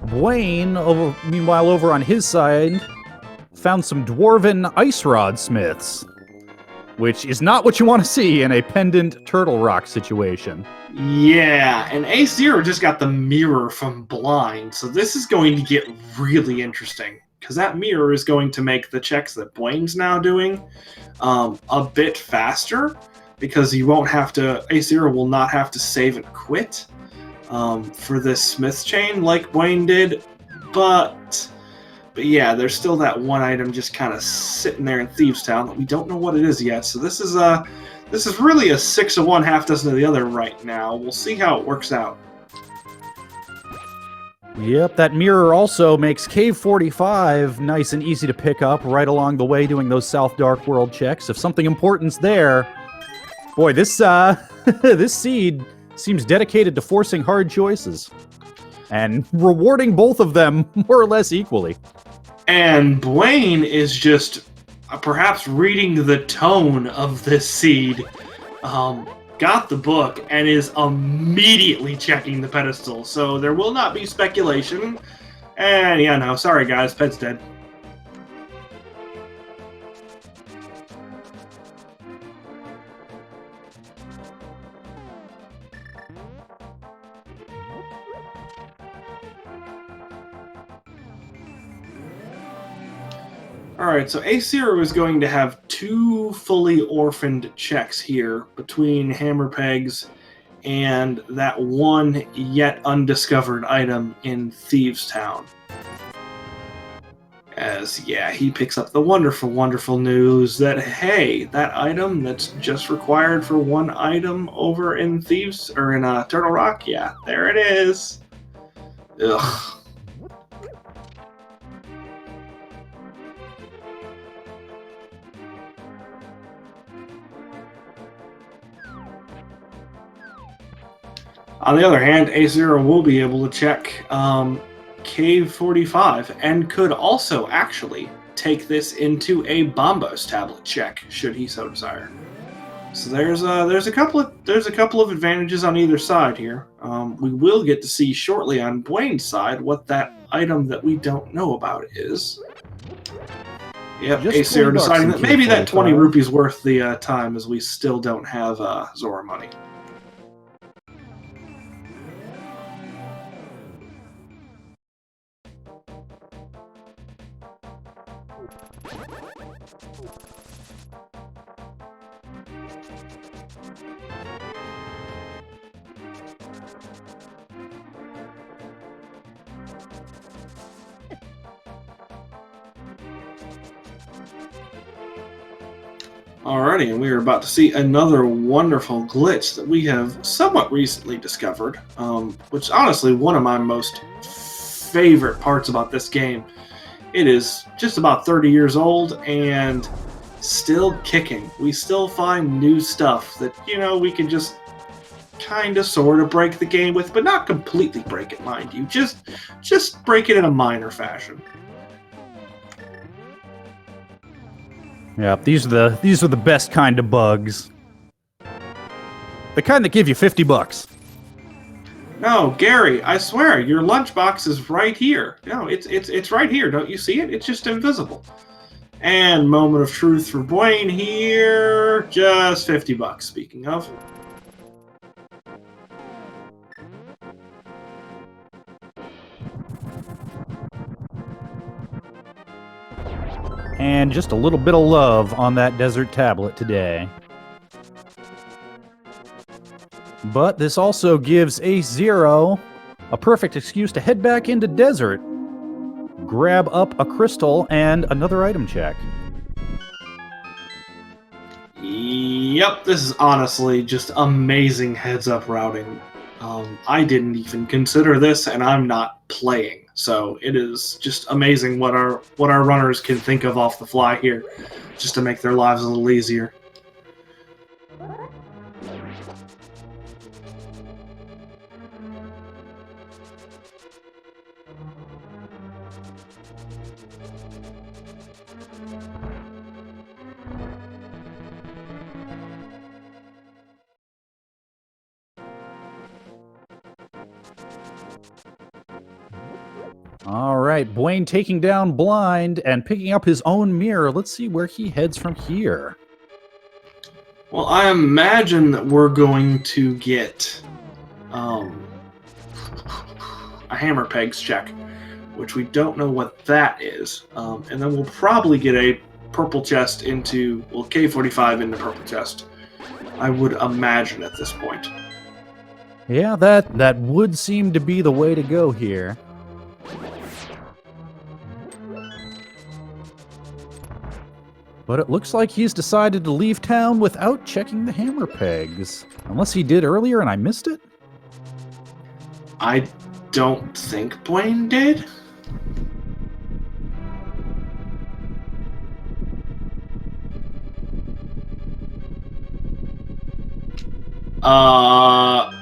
Buane, meanwhile, over on his side, found some dwarven ice rod smiths, which is not what you want to see in a pendant turtle rock situation. Yeah, and AceZer just got the mirror from Blind, so this is going to get really interesting, because that mirror is going to make the checks that Buane's now doing a bit faster, because you won't have to, AceZer will not have to save and quit for this Smith chain like Buane did, but yeah, there's still that one item just kind of sitting there in Thieves Town that we don't know what it is yet, so this is really a 6 of one, half dozen of the other right now. We'll see how it works out. Yep, that mirror also makes Cave 45 nice and easy to pick up right along the way doing those South Dark World checks. If something important's there, boy, this this seed seems dedicated to forcing hard choices and rewarding both of them more or less equally. And Buane is just perhaps reading the tone of this seed, got the book, and is immediately checking the pedestal. So there will not be speculation. And yeah, no, sorry guys, pet's dead. Alright, so AceZer is going to have 2 fully orphaned checks here between hammer pegs and that one yet undiscovered item in Thieves Town. As, yeah, he picks up the wonderful, wonderful news that, hey, that item that's just required for one item over in Thieves, or in Turtle Rock, yeah, there it is. Ugh. On the other hand, AceZer will be able to check Cave 45 and could also actually take this into a Bombos tablet check, should he so desire. So there's a couple of advantages on either side here. We will get to see shortly on Buane's side what that item that we don't know about is. Yep, AceZer deciding that maybe that 20 rupees worth the time, as we still don't have Zora money. Alrighty, and we are about to see another wonderful glitch that we have somewhat recently discovered, which is honestly one of my most favorite parts about this game. It is just about 30 years old and still kicking. We still find new stuff that, you know, we can just kind of sort of break the game with, but not completely break it, mind you. Just break it in a minor fashion. Yeah, these are the best kind of bugs. The kind that give you $50. No, Gary, I swear, your lunchbox is right here. No, it's right here. Don't you see it? It's just invisible. And moment of truth for Buane here. Just $50, speaking of. And just a little bit of love on that desert tablet today. But this also gives AceZer a perfect excuse to head back into desert, grab up a crystal, and another item check. Yep, this is honestly just amazing heads-up routing. I didn't even consider this, and I'm not playing. So it is just amazing what our runners can think of off the fly here, just to make their lives a little easier. All right, Buane taking down Blind and picking up his own mirror. Let's see where he heads from here. Well, I imagine that we're going to get a hammer pegs check, which we don't know what that is. And then we'll probably get a purple chest into, well, K45 into purple chest. I would imagine at this point. Yeah, that would seem to be the way to go here. But it looks like he's decided to leave town without checking the hammer pegs. Unless he did earlier and I missed it? I don't think Buane did.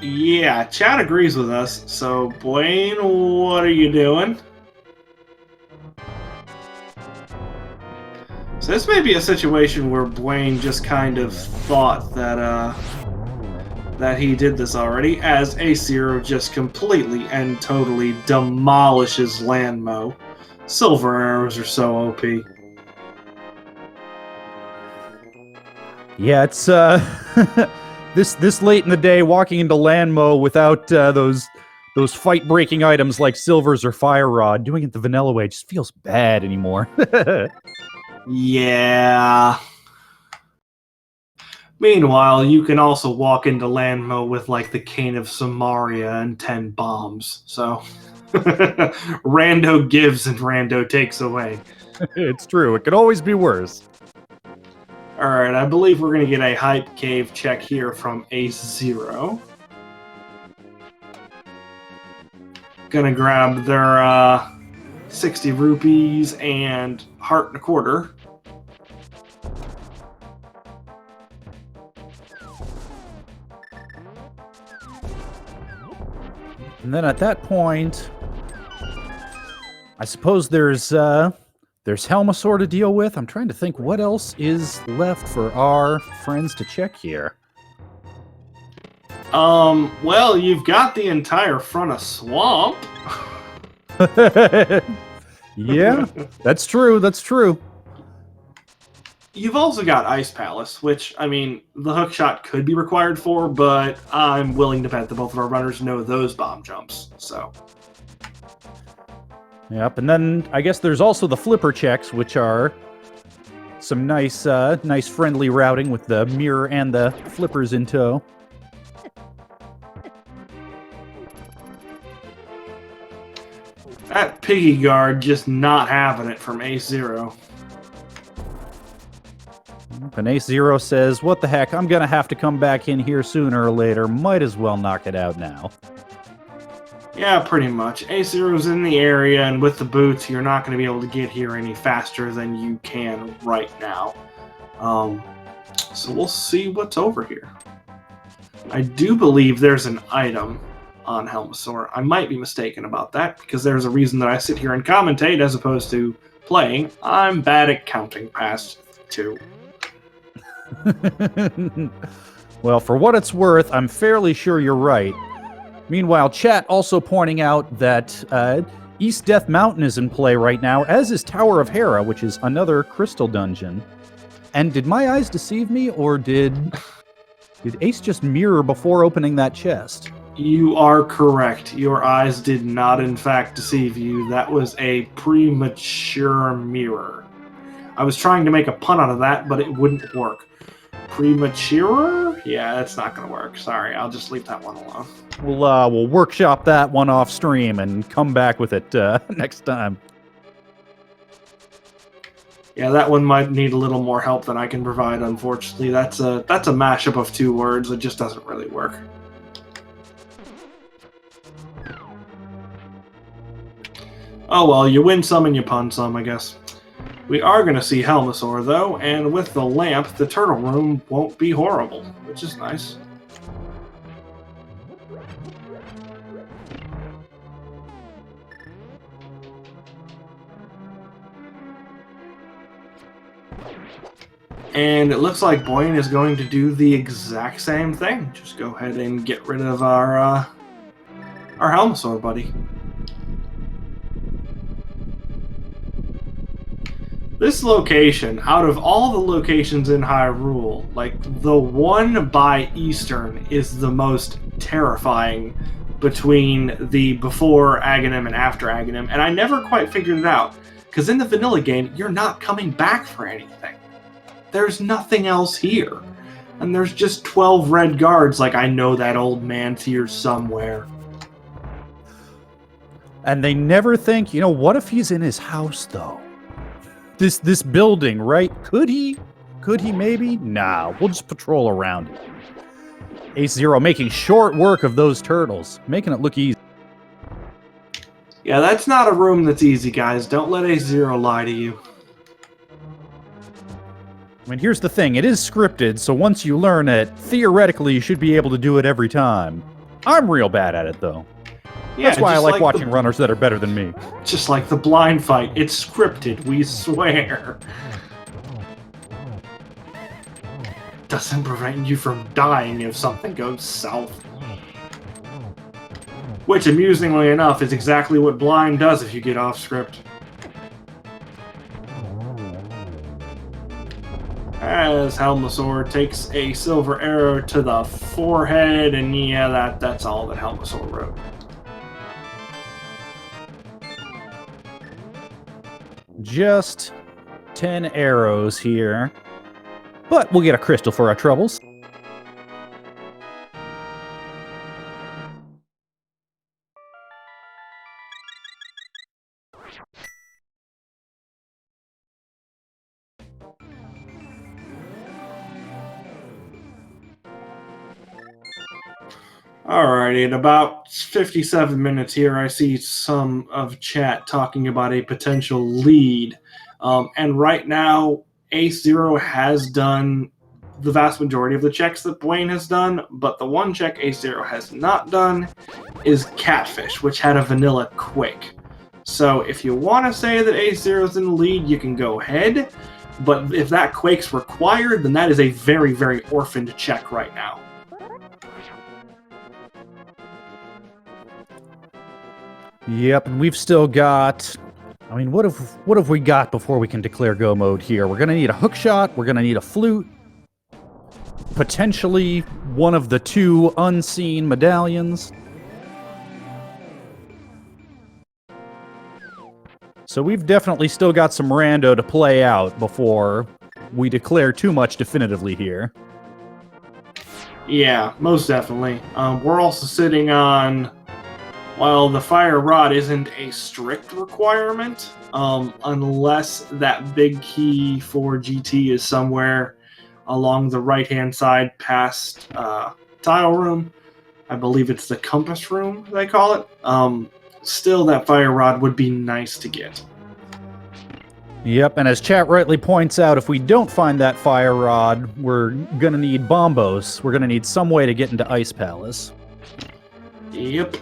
Yeah, chat agrees with us. So, Buane, what are you doing? So this may be a situation where Buane just kind of thought that that he did this already, as AceZer just completely and totally demolishes Landmo. Silver arrows are so OP. Yeah, it's this late in the day, walking into Landmo without those fight-breaking items like silvers or fire rod, doing it the vanilla way just feels bad anymore. Yeah. Meanwhile, you can also walk into Landmo with like the Cane of Samaria and 10 bombs. So Rando gives and Rando takes away. It's true. It could always be worse. Alright, I believe we're going to get a hype cave check here from AceZer. Gonna grab their 60 rupees and heart and a quarter. And then at that point, I suppose there's Helmasaur to deal with. I'm trying to think what else is left for our friends to check here. Well, you've got the entire front of Swamp. Yeah, that's true. That's true. You've also got Ice Palace, which, I mean, the hook shot could be required for, but I'm willing to bet that both of our runners know those bomb jumps, so. Yep, and then I guess there's also the flipper checks, which are some nice friendly routing with the mirror and the flippers in tow. That piggy guard just not having it from AceZer. And AceZer says, what the heck, I'm going to have to come back in here sooner or later. Might as well knock it out now. Yeah, pretty much. AceZer's in the area, and with the boots, you're not going to be able to get here any faster than you can right now. So we'll see what's over here. I do believe there's an item on Helmasaur. I might be mistaken about that, because there's a reason that I sit here and commentate as opposed to playing. I'm bad at counting past 2. Well, for what it's worth, I'm fairly sure you're right. Meanwhile, chat also pointing out that East Death Mountain is in play right now, as is Tower of Hera, which is another crystal dungeon. And did my eyes deceive me, or did Ace just mirror before opening that chest? You are correct. Your eyes did not, in fact, deceive you. That was a premature mirror. I was trying to make a pun out of that, but it wouldn't work. Premature? Yeah, that's not going to work. Sorry, I'll just leave that one alone. We'll workshop that one off stream and come back with it next time. Yeah, that one might need a little more help than I can provide, unfortunately. That's a mashup of 2 words. It just doesn't really work. Oh well, you win some and you pun some, I guess. We are going to see Helmasaur, though, and with the lamp, the turtle room won't be horrible, which is nice. And it looks like Buane is going to do the exact same thing. Just go ahead and get rid of our Helmasaur buddy. This location, out of all the locations in Hyrule, like, the one by Eastern is the most terrifying between the before Aghanim and after Aghanim, and I never quite figured it out, because in the vanilla game, you're not coming back for anything. There's nothing else here. And there's just 12 red guards, like, I know that old man's here somewhere. And they never think, you know, what if he's in his house, though? This building, right? Could he maybe? Nah, we'll just patrol around it. AceZero making short work of those turtles, making it look easy. Yeah, that's not a room that's easy, guys. Don't let AceZero lie to you. I mean, here's the thing. It is scripted, so once you learn it, theoretically you should be able to do it every time. I'm real bad at it, though. Yeah, that's why I like watching runners that are better than me. Just like the blind fight. It's scripted, we swear. Doesn't prevent you from dying if something goes south. Which, amusingly enough, is exactly what blind does if you get off script. As Helmasaur takes a silver arrow to the forehead, and yeah, that's all that Helmasaur wrote. Just 10 arrows here. But we'll get a crystal for our troubles. Alrighty, in about 57 minutes here, I see some of chat talking about a potential lead. And right now, AceZero has done the vast majority of the checks that Buane has done, but the one check AceZero has not done is Catfish, which had a vanilla quick. So if you want to say that AceZero's in the lead, you can go ahead. But if that quake's required, then that is a very, very orphaned check right now. Yep, and we've still got... I mean, what have we got before we can declare go mode here? We're going to need a hook shot, we're going to need a flute, potentially one of the two unseen medallions. So we've definitely still got some rando to play out before we declare too much definitively here. Yeah, most definitely. We're also sitting on... While the fire rod isn't a strict requirement, unless that big key for GT is somewhere along the right-hand side past tile room, I believe it's the compass room, they call it, still that fire rod would be nice to get. Yep, and as chat rightly points out, if we don't find that fire rod, we're going to need bombos. We're going to need some way to get into Ice Palace. Yep.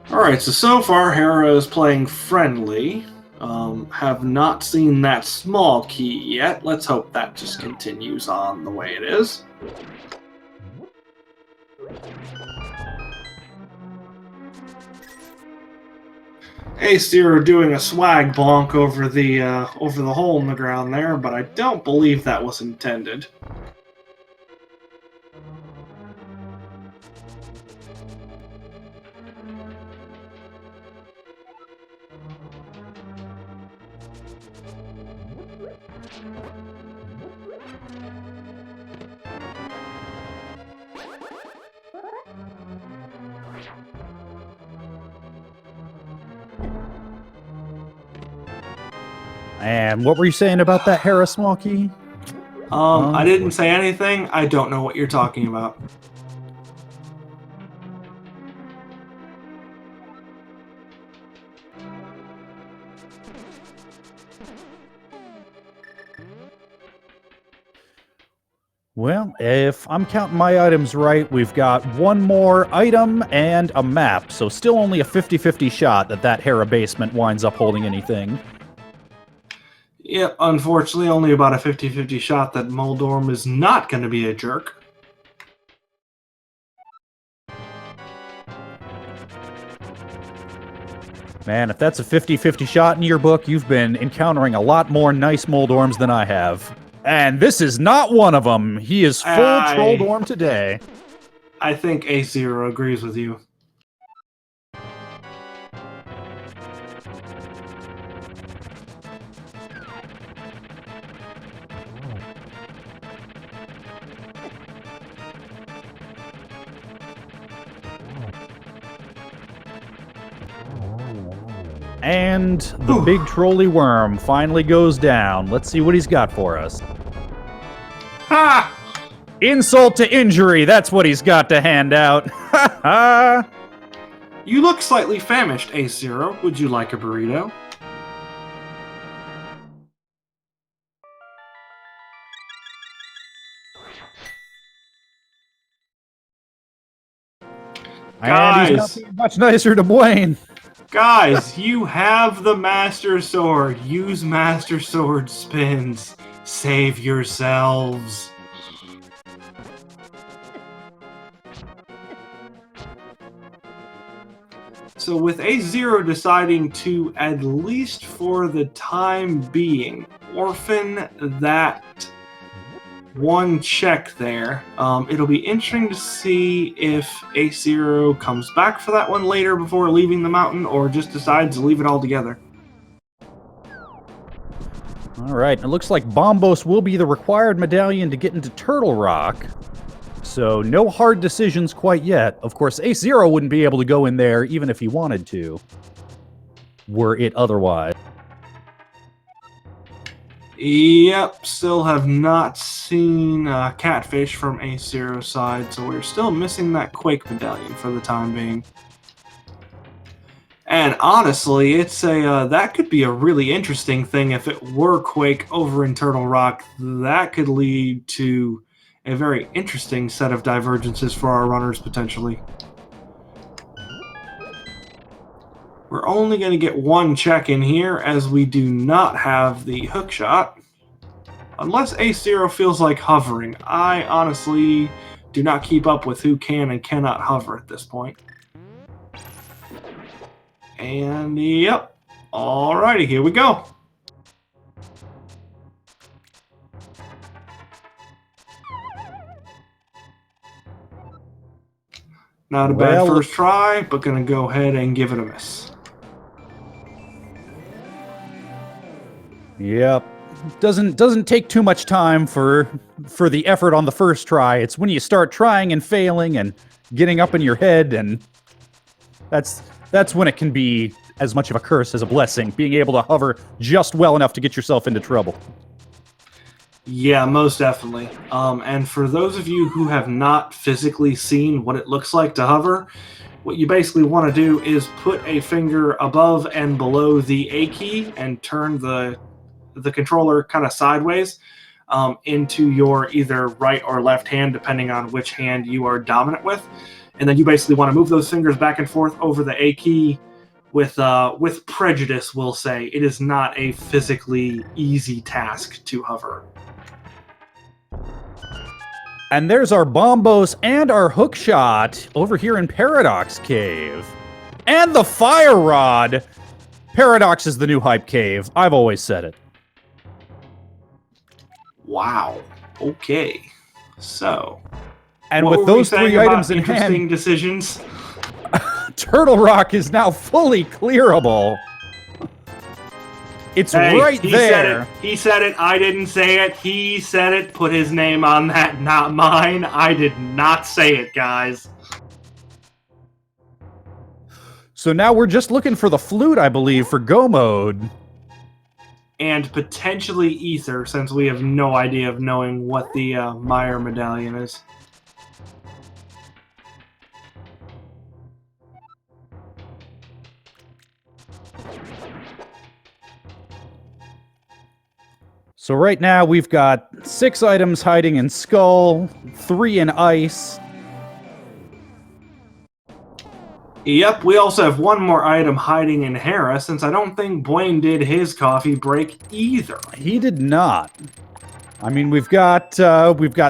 Alright, so far Hera is playing friendly. Have not seen that small key yet. Let's hope that just continues on the way it is. AceZero doing a swag bonk over the hole in the ground there, but I don't believe that was intended. And what were you saying about that Hera small key? I didn't say anything. I don't know what you're talking about. Well, if I'm counting my items right, we've got one more item and a map, so still only a 50-50 shot that Hera basement winds up holding anything. Yep, unfortunately, only about a 50-50 shot that Moldorm is not going to be a jerk. Man, if that's a 50-50 shot in your book, you've been encountering a lot more nice Moldorms than I have. And this is not one of them. He is full Trolldorm today. I think AceZer agrees with you. And the big trolley worm finally goes down. Let's see what he's got for us. Ha! Insult to injury, that's what he's got to hand out. Ha ha! You look slightly famished, AceZer. Would you like a burrito? And he's not being much nicer to Buane. Guys, you have the Master Sword. Use Master Sword spins. Save yourselves. So with AceZer deciding to, at least for the time being, orphan that one check there, it'll be interesting to see if AceZer comes back for that one later before leaving the mountain, or just decides to leave it all together. Alright, it looks like Bombos will be the required medallion to get into Turtle Rock. So, no hard decisions quite yet. Of course, AceZer wouldn't be able to go in there even if he wanted to, were it otherwise. Yep, still have not seen Catfish from AceZer's side, so we're still missing that Quake medallion for the time being. And honestly, it's that could be a really interesting thing if it were Quake over in Turtle Rock. That could lead to a very interesting set of divergences for our runners, potentially. We're only going to get one check in here, as we do not have the hook shot. Unless AceZer feels like hovering. I honestly do not keep up with who can and cannot hover at this point. And yep. Alrighty, here we go. Not a bad first try, but gonna go ahead and give it a miss. Yep. Doesn't take too much time for the effort on the first try. It's when you start trying and failing and getting up in your head, and that's when it can be as much of a curse as a blessing, being able to hover just well enough to get yourself into trouble. Yeah, most definitely. And for those of you who have not physically seen what it looks like to hover, what you basically want to do is put a finger above and below the A key and turn the controller kind of sideways into your either right or left hand, depending on which hand you are dominant with. And then you basically want to move those fingers back and forth over the A key with prejudice, we'll say. It is not a physically easy task to hover. And there's our Bombos and our hook shot over here in Paradox Cave. And the Fire Rod! Paradox is the new hype cave. I've always said it. Wow. Okay. So. And with those three items in interesting hand, decisions. Turtle Rock is now fully clearable. It's right there. He said it. I didn't say it. He said it. Put his name on that, not mine. I did not say it, guys. So now we're just looking for the flute, I believe, for Go Mode. And potentially Ether, since we have no idea of knowing what the Meyer medallion is. So right now we've got 6 items hiding in Skull, 3 in Ice. Yep, we also have one more item hiding in Hera, since I don't think Buane did his coffee break either. He did not. I mean, we've got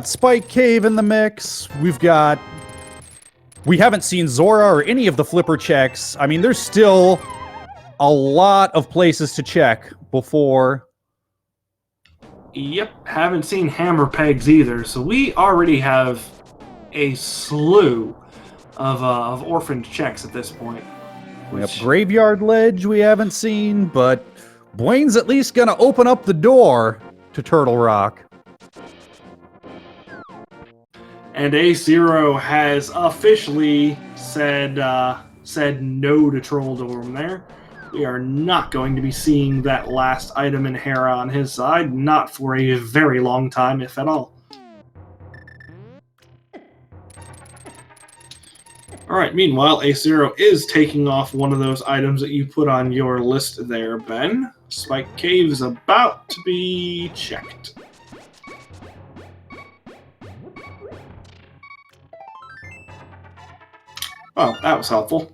Spike Cave in the mix. We haven't seen Zora or any of the flipper checks. I mean, there's still a lot of places to check before. Yep, haven't seen hammer pegs either, so we already have a slew of orphaned checks at this point. Yep, Graveyard Ledge we haven't seen, but Buane's at least gonna open up the door to Turtle Rock. And AceZer has officially said no to Troll Dorm there. We are not going to be seeing that last item in Hera on his side, not for a very long time, if at all. Alright, meanwhile, AceZer is taking off one of those items that you put on your list there, Ben. Spike Cave is about to be checked. Oh, that was helpful.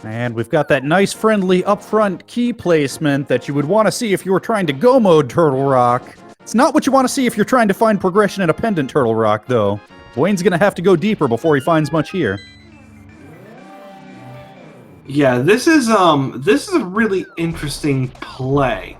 And we've got that nice friendly upfront key placement that you would want to see if you were trying to go mode Turtle Rock. It's not what you want to see if you're trying to find progression in a pendant Turtle Rock, though. Buane's gonna have to go deeper before he finds much here. Yeah, this is a really interesting play.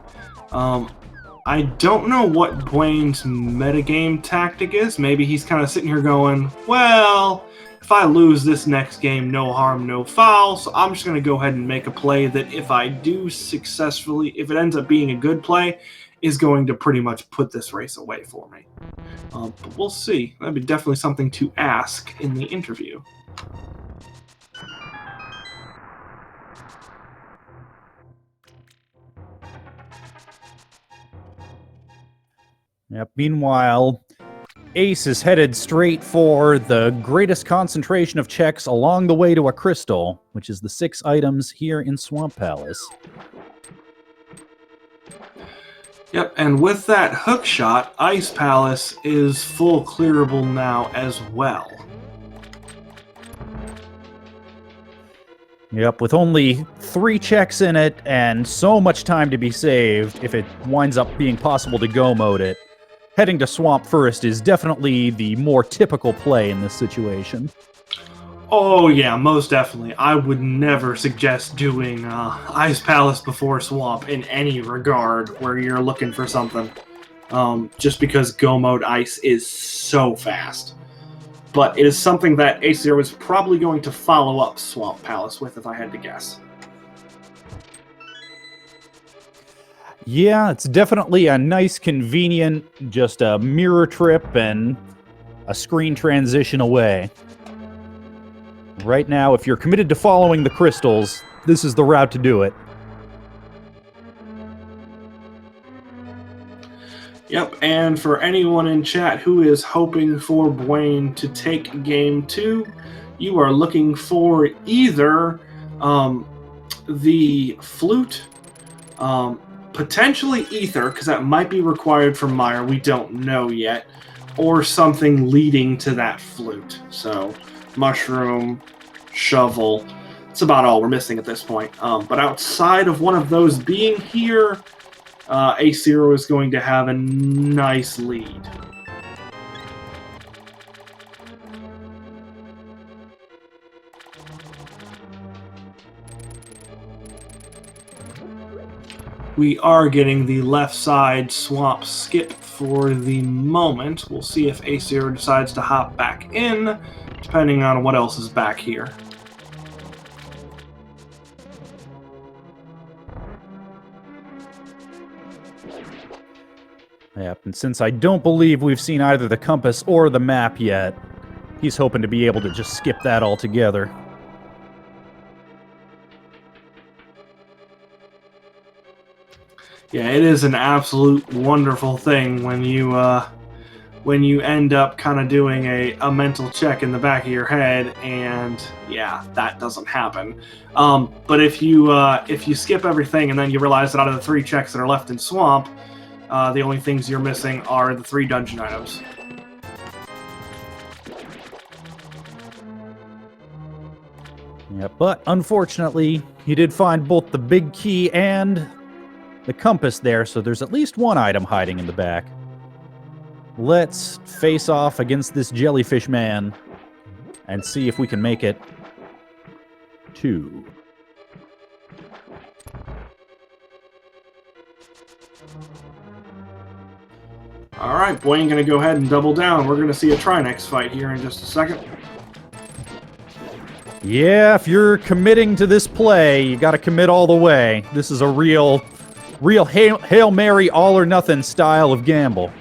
I don't know what Buane's metagame tactic is. Maybe he's kind of sitting here going, well, if I lose this next game, no harm, no foul, so I'm just going to go ahead and make a play that if I do successfully, if it ends up being a good play, is going to pretty much put this race away for me. But we'll see. That'd be definitely something to ask in the interview. Yep, meanwhile, Ace is headed straight for the greatest concentration of checks along the way to a crystal, which is the 6 items here in Swamp Palace. Yep, and with that hook shot, Ice Palace is full clearable now as well. Yep, with only 3 checks in it and so much time to be saved if it winds up being possible to go mode it, heading to Swamp first is definitely the more typical play in this situation. Oh yeah, most definitely. I would never suggest doing Ice Palace before Swamp in any regard where you're looking for something. Just because Go Mode Ice is so fast. But it is something that AceZer was probably going to follow up Swamp Palace with, if I had to guess. Yeah, it's definitely a nice, convenient, just a mirror trip and a screen transition away. Right now, if you're committed to following the crystals, this is the route to do it. Yep, and for anyone in chat who is hoping for Buane to take Game 2, you are looking for either the flute, potentially ether, because that might be required for Meyer, we don't know yet, or something leading to that flute. So, mushroom, shovel, it's about all we're missing at this point. But outside of one of those being here, AceZer is going to have a nice lead. We are getting the left side swamp skip for the moment. We'll see if AceZer decides to hop back in, depending on what else is back here. Yep, and since I don't believe we've seen either the compass or the map yet, he's hoping to be able to just skip that altogether. Yeah, it is an absolute wonderful thing when you end up kind of doing a mental check in the back of your head, and yeah, that doesn't happen. But if you skip everything and then you realize that out of the 3 checks that are left in Swamp, the only things you're missing are the 3 dungeon items. Yeah, but unfortunately, he did find both the big key and the compass there, so there's at least one item hiding in the back. Let's face off against this jellyfish man and see if we can make it 2. All right, Buane going to go ahead and double down. We're going to see a Trinex fight here in just a second. Yeah, if you're committing to this play, you got to commit all the way. This is a real Hail Mary all or nothing style of gamble.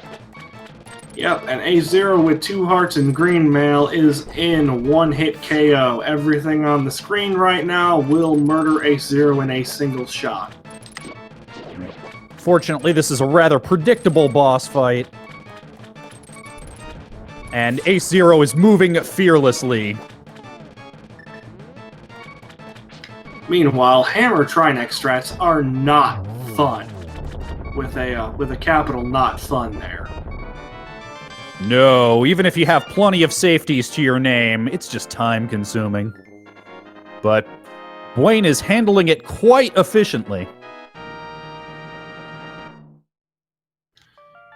Yep, and AceZer with 2 hearts and green mail is in 1-hit KO. Everything on the screen right now will murder AceZer in a single shot. Fortunately, this is a rather predictable boss fight. And AceZer is moving fearlessly. Meanwhile, Hammer Trinex strats are not fun. With a capital not fun there. No, even if you have plenty of safeties to your name, it's just time-consuming. But Buane is handling it quite efficiently.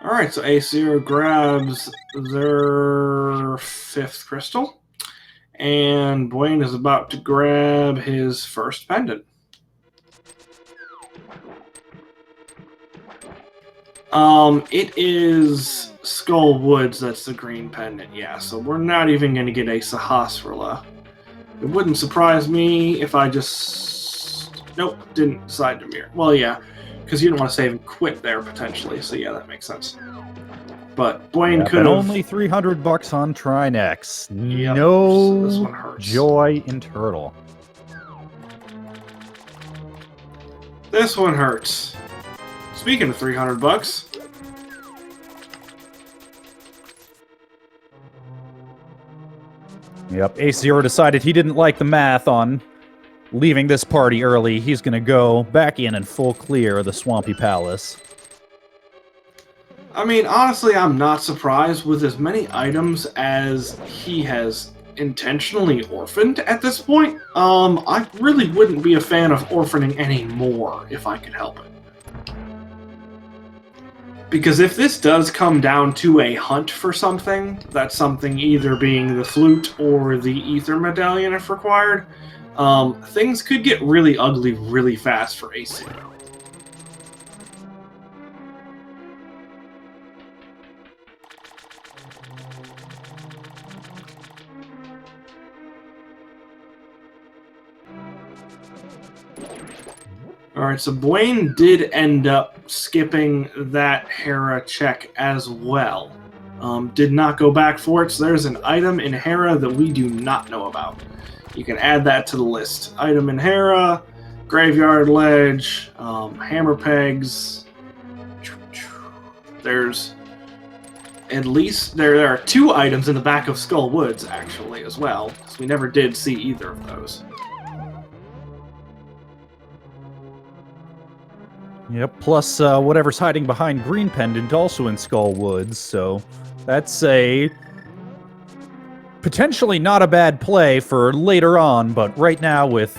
Alright, so AceZer grabs their 5th crystal. And Buane is about to grab his 1st pendant. It is Skull Woods that's the green pendant, yeah, so we're not even going to get a Sahasrara. It wouldn't surprise me if I just... Nope, didn't decide to mirror. Well, yeah, because you didn't want to save and quit there, potentially, so yeah, that makes sense. But Buane could have... only $300 on Trinex. Yep, no so this one hurts. Joy in Turtle. This one hurts. Speaking of $300... Yep, AceZer decided he didn't like the math on leaving this party early. He's going to go back in full clear of the Swampy Palace. I mean, honestly, I'm not surprised with as many items as he has intentionally orphaned at this point. I really wouldn't be a fan of orphaning any more if I could help it. Because if this does come down to a hunt for something, that something either being the flute or the ether medallion if required, things could get really ugly really fast for AceZer. Alright, so Buane did end up skipping that Hera check as well. Did not go back for it, so there's an item in Hera that we do not know about. You can add that to the list. Item in Hera, Graveyard Ledge, Hammer Pegs. There's at least, there are 2 items in the back of Skull Woods, actually, as well. So we never did see either of those. Yep, plus whatever's hiding behind Green Pendant also in Skull Woods, so that's a potentially not a bad play for later on, but right now with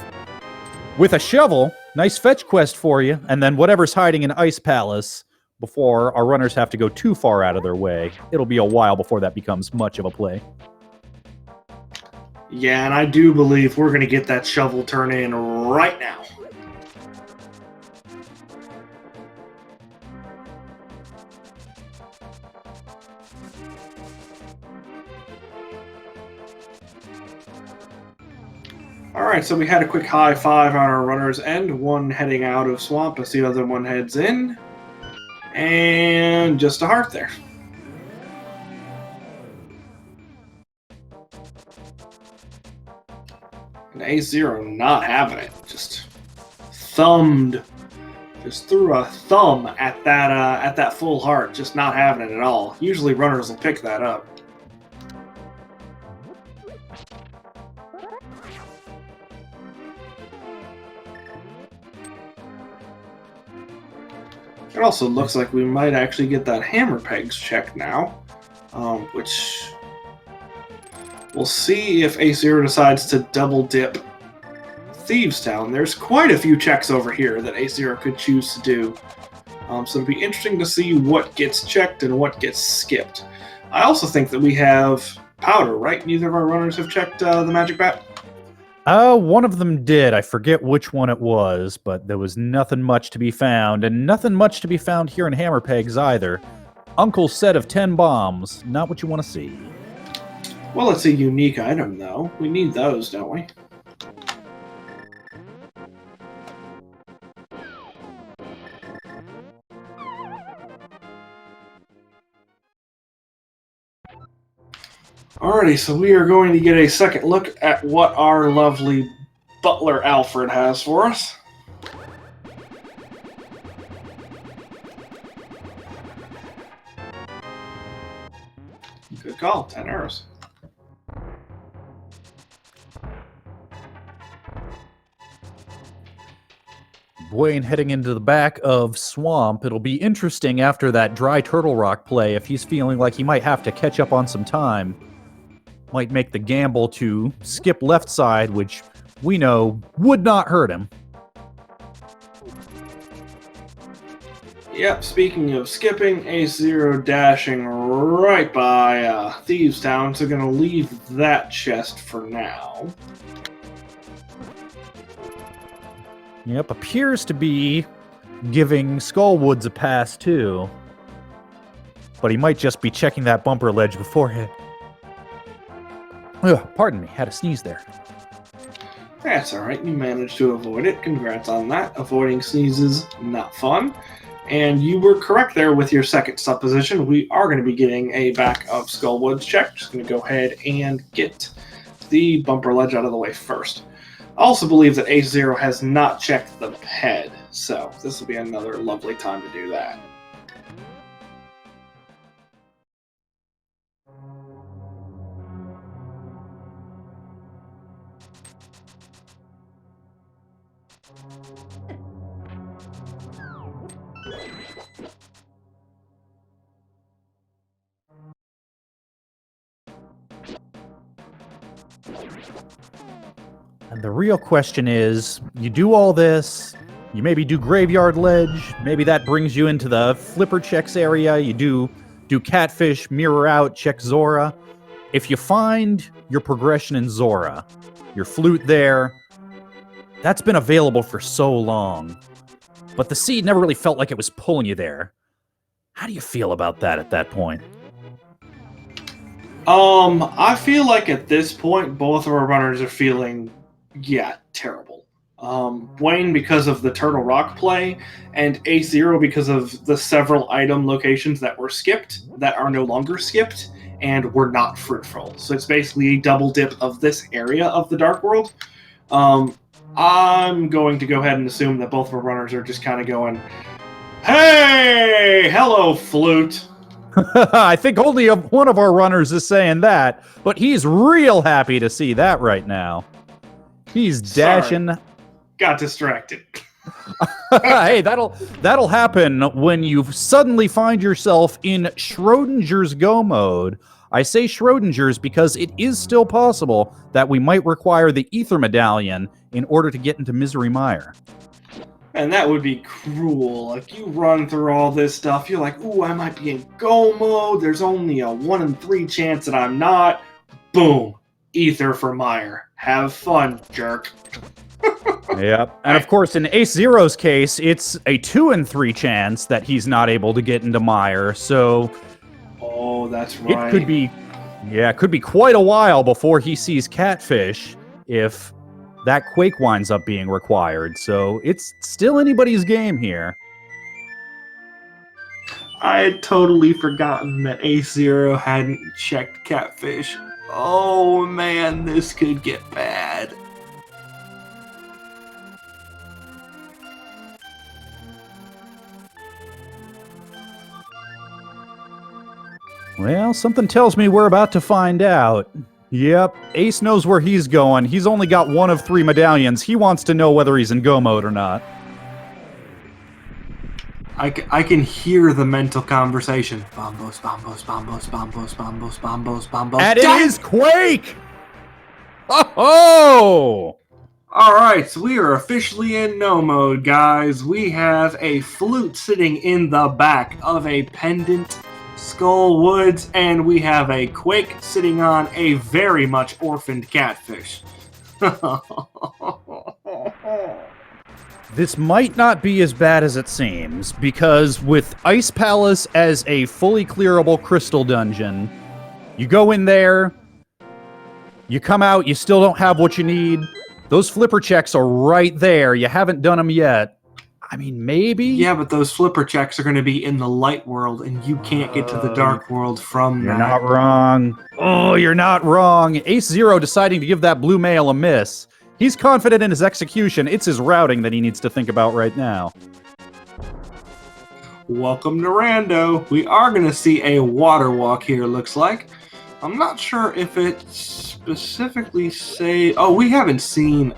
a shovel, nice fetch quest for you, and then whatever's hiding in Ice Palace before our runners have to go too far out of their way. It'll be a while before that becomes much of a play. Yeah, and I do believe we're going to get that shovel turn in right now. Alright, so we had a quick high 5 on our runner's end. One heading out of Swamp as the other one heads in. And just a heart there. And AceZero not having it. Just thumbed. Just threw a thumb at that full heart. Just not having it at all. Usually runners will pick that up. It also looks like we might actually get that hammer pegs checked now, which we'll see if AceZero decides to double dip Thieves Town. There's quite a few checks over here that AceZero could choose to do, so it'll be interesting to see what gets checked and what gets skipped. I also think that we have powder, right? Neither of our runners have checked the magic bat? One of them did. I forget which one it was, but there was nothing much to be found, and nothing much to be found here in Hammer Pegs either. Uncle's set of 10 bombs. Not what you want to see. Well, it's a unique item, though. We need those, don't we? Alrighty, so we are going to get a second look at what our lovely Butler Alfred has for us. Good call, 10 arrows. Buane heading into the back of Swamp. It'll be interesting after that dry Turtle Rock play if he's feeling like he might have to catch up on some time. Might make the gamble to skip left side, which we know would not hurt him. Yep, speaking of skipping, AceZero dashing right by Thieves Town, so gonna leave that chest for now. Yep, appears to be giving Skullwoods a pass too. But he might just be checking that bumper ledge beforehand. Ugh, pardon me, had a sneeze there. That's alright, you managed to avoid it. Congrats on that. Avoiding sneezes, not fun. And you were correct there with your second supposition. We are going to be getting a back of Skullwoods check. Just going to go ahead and get the bumper ledge out of the way first. I also believe that AceZero has not checked the head, so this will be another lovely time to do that. And the real question is, you do all this, you maybe do Graveyard Ledge, maybe that brings you into the Flipper checks area, you do Catfish, Mirror Out, check Zora. If you find your progression in Zora, your flute there, that's been available for so long. But the seed never really felt like it was pulling you there. How do you feel about that at that point? I feel like at this point, both of our runners are feeling, terrible. Buane because of the Turtle Rock play, and AceZero because of the several item locations that were skipped, that are no longer skipped, and were not fruitful. So it's basically a double dip of this area of the Dark World. I'm going to go ahead and assume that both of our runners are just kind of going, hey, hello, flute. I think only one of our runners is saying that, but he's real happy to see that right now. He's dashing. Sorry. Got distracted. Hey, that'll happen when you suddenly find yourself in Schrodinger's Go mode. I say Schrodinger's because it is still possible that we might require the Ether Medallion in order to get into Misery Mire. And that would be cruel. Like, you run through all this stuff, you're like, ooh, I might be in Go mode, there's only a 1 in 3 chance that I'm not. Boom. Ether for Mire. Have fun, jerk. Yep. And of course, in AceZero's case, it's a 2 in 3 chance that he's not able to get into Mire, so... Oh, that's right. It could be quite a while before he sees Catfish if that Quake winds up being required. So it's still anybody's game here. I had totally forgotten that AceZero hadn't checked catfish. Oh man, this could get bad. Well, something tells me we're about to find out. Yep, Ace knows where he's going. He's only got one of 3 medallions. He wants to know whether he's in go mode or not. I can hear the mental conversation. Bombos, bombos, bombos, bombos, bombos, bombos, bombos. And it is Quake! Oh! Alright, so we are officially in no mode, guys. We have a flute sitting in the back of a pendant Skull Woods, and we have a Quake sitting on a very much orphaned catfish. This might not be as bad as it seems, because with Ice Palace as a fully clearable crystal dungeon, you go in there, you come out, you still don't have what you need. Those flipper checks are right there. You haven't done them yet. I mean, maybe? Yeah, but those flipper checks are going to be in the light world, and you can't get to the dark world from You're that. not wrong. Oh, you're not wrong. AceZero deciding to give that blue mail a miss. He's confident in his execution. It's his routing that he needs to think about right now. Welcome to Rando. We are going to see a water walk here, looks like. I'm not sure if it specifically say... Oh, we haven't seen...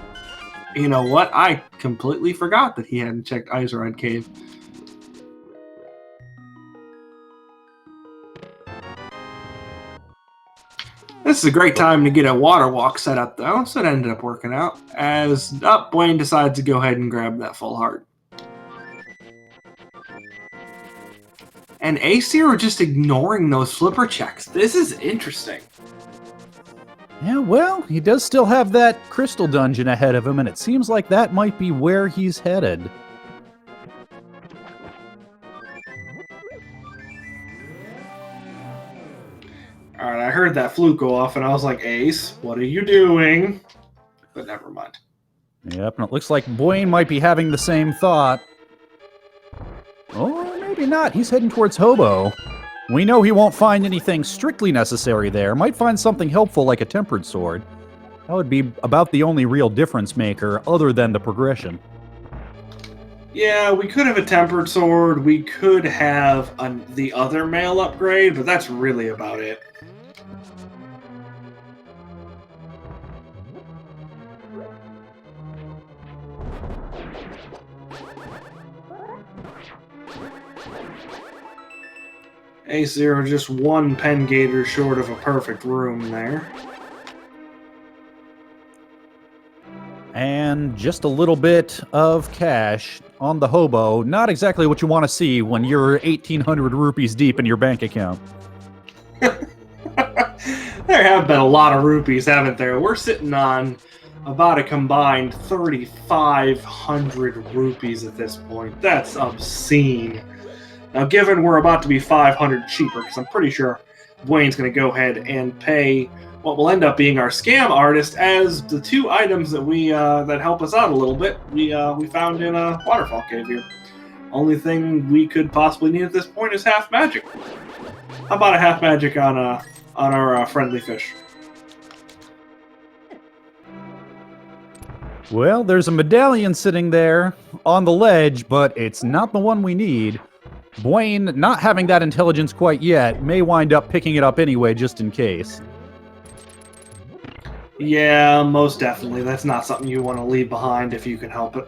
You know what? I completely forgot that he hadn't checked AceZer Cave. This is a great time to get a water walk set up, though, so it ended up working out. As Buane decides to go ahead and grab that full heart. And AceZer just ignoring those flipper checks. This is interesting. Yeah, well, he does still have that crystal dungeon ahead of him, and it seems like that might be where he's headed. Alright, I heard that flute go off, and I was like, Ace, what are you doing? But never mind. Yep, and it looks like Buane might be having the same thought. Oh, maybe not. He's heading towards Hobo. We know he won't find anything strictly necessary there. Might find something helpful like a tempered sword. That would be about the only real difference maker other than the progression. Yeah, we could have a tempered sword. We could have the other mail upgrade, but that's really about it. AceZer just one pen gator short of a perfect room there. And just a little bit of cash on the hobo. Not exactly what you want to see when you're 1,800 rupees deep in your bank account. There have been a lot of rupees, haven't there? We're sitting on about a combined 3,500 rupees at this point. That's obscene. Now, given we're about to be 500 cheaper, because I'm pretty sure Buane's going to go ahead and pay what will end up being our scam artist as the 2 items that we that help us out a little bit. We found in a waterfall cave here. Only thing we could possibly need at this point is half magic. How about a half magic on our friendly fish? Well, there's a medallion sitting there on the ledge, but it's not the one we need. Buane, not having that intelligence quite yet, may wind up picking it up anyway, just in case. Yeah, most definitely. That's not something you want to leave behind if you can help it.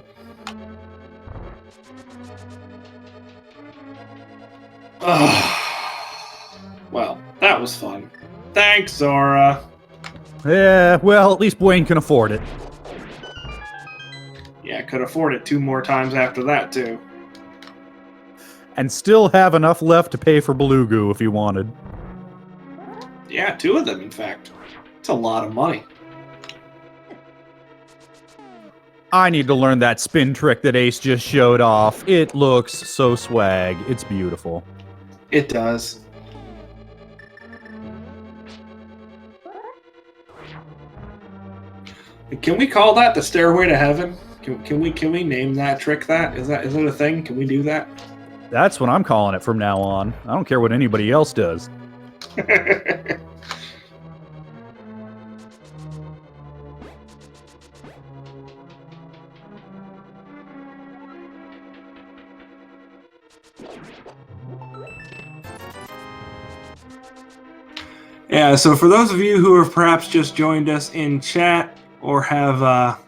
Well, that was fun. Thanks, Zora. Yeah, well, at least Buane can afford it. Yeah, could afford it 2 more times after that, too. And still have enough left to pay for Belugu if he wanted. Yeah, 2 of them, in fact. It's a lot of money. I need to learn that spin trick that Ace just showed off. It looks so swag. It's beautiful. It does. Can we call that the Stairway to Heaven? Can we name that trick that? Is it a thing? Can we do that? That's what I'm calling it from now on. I don't care what anybody else does. Yeah, so for those of you who have perhaps just joined us in chat or have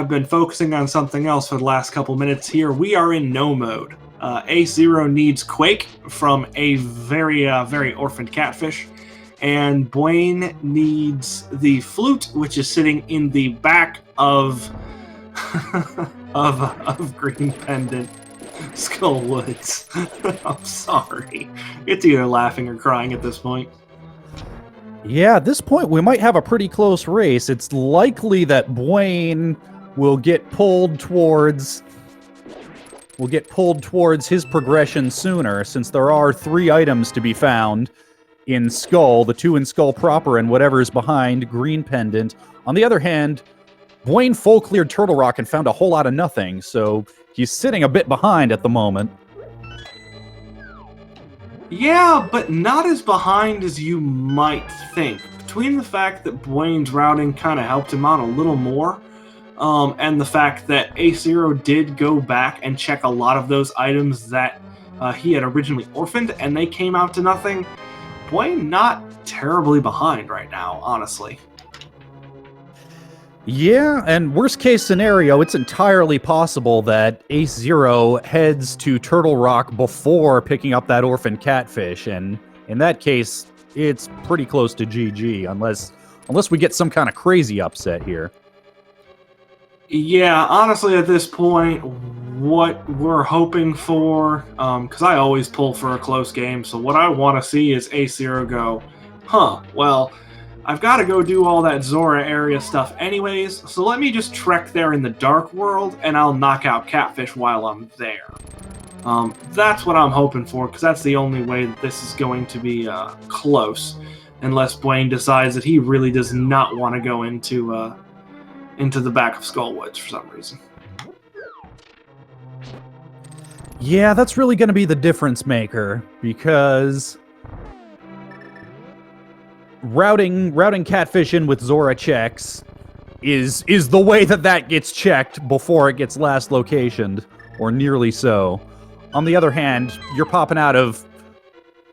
been focusing on something else for the last couple minutes here, we are in no mode. AceZer needs Quake from a very orphaned catfish, and Buane needs the flute, which is sitting in the back of of Green Pendant Skull Woods. I'm sorry. It's either laughing or crying at this point. Yeah, at this point, we might have a pretty close race. It's likely that Buane will get pulled towards his progression sooner, since there are 3 items to be found in Skull, the 2 in Skull proper and whatever is behind Green Pendant. On the other hand, Buane full cleared Turtle Rock and found a whole lot of nothing, so he's sitting a bit behind at the moment. Yeah, but not as behind as you might think. Between the fact that Buane's routing kind of helped him out a little more, and the fact that AceZer did go back and check a lot of those items that he had originally orphaned, and they came out to nothing, Buane not terribly behind right now, honestly. Yeah, and worst case scenario, it's entirely possible that AceZer heads to Turtle Rock before picking up that orphan catfish, and in that case, it's pretty close to GG, unless we get some kind of crazy upset here. Yeah, honestly, at this point, what we're hoping for, because I always pull for a close game, so what I want to see is AceZer go, well, I've got to go do all that Zora area stuff anyways, so let me just trek there in the Dark World, and I'll knock out Catfish while I'm there. That's what I'm hoping for, because that's the only way that this is going to be close, unless Buane decides that he really does not want to go into the back of Skullwoods for some reason. Yeah, that's really going to be the difference maker, because routing Catfish in with Zora checks is the way that gets checked before it gets last locationed, or nearly so. On the other hand, you're popping out of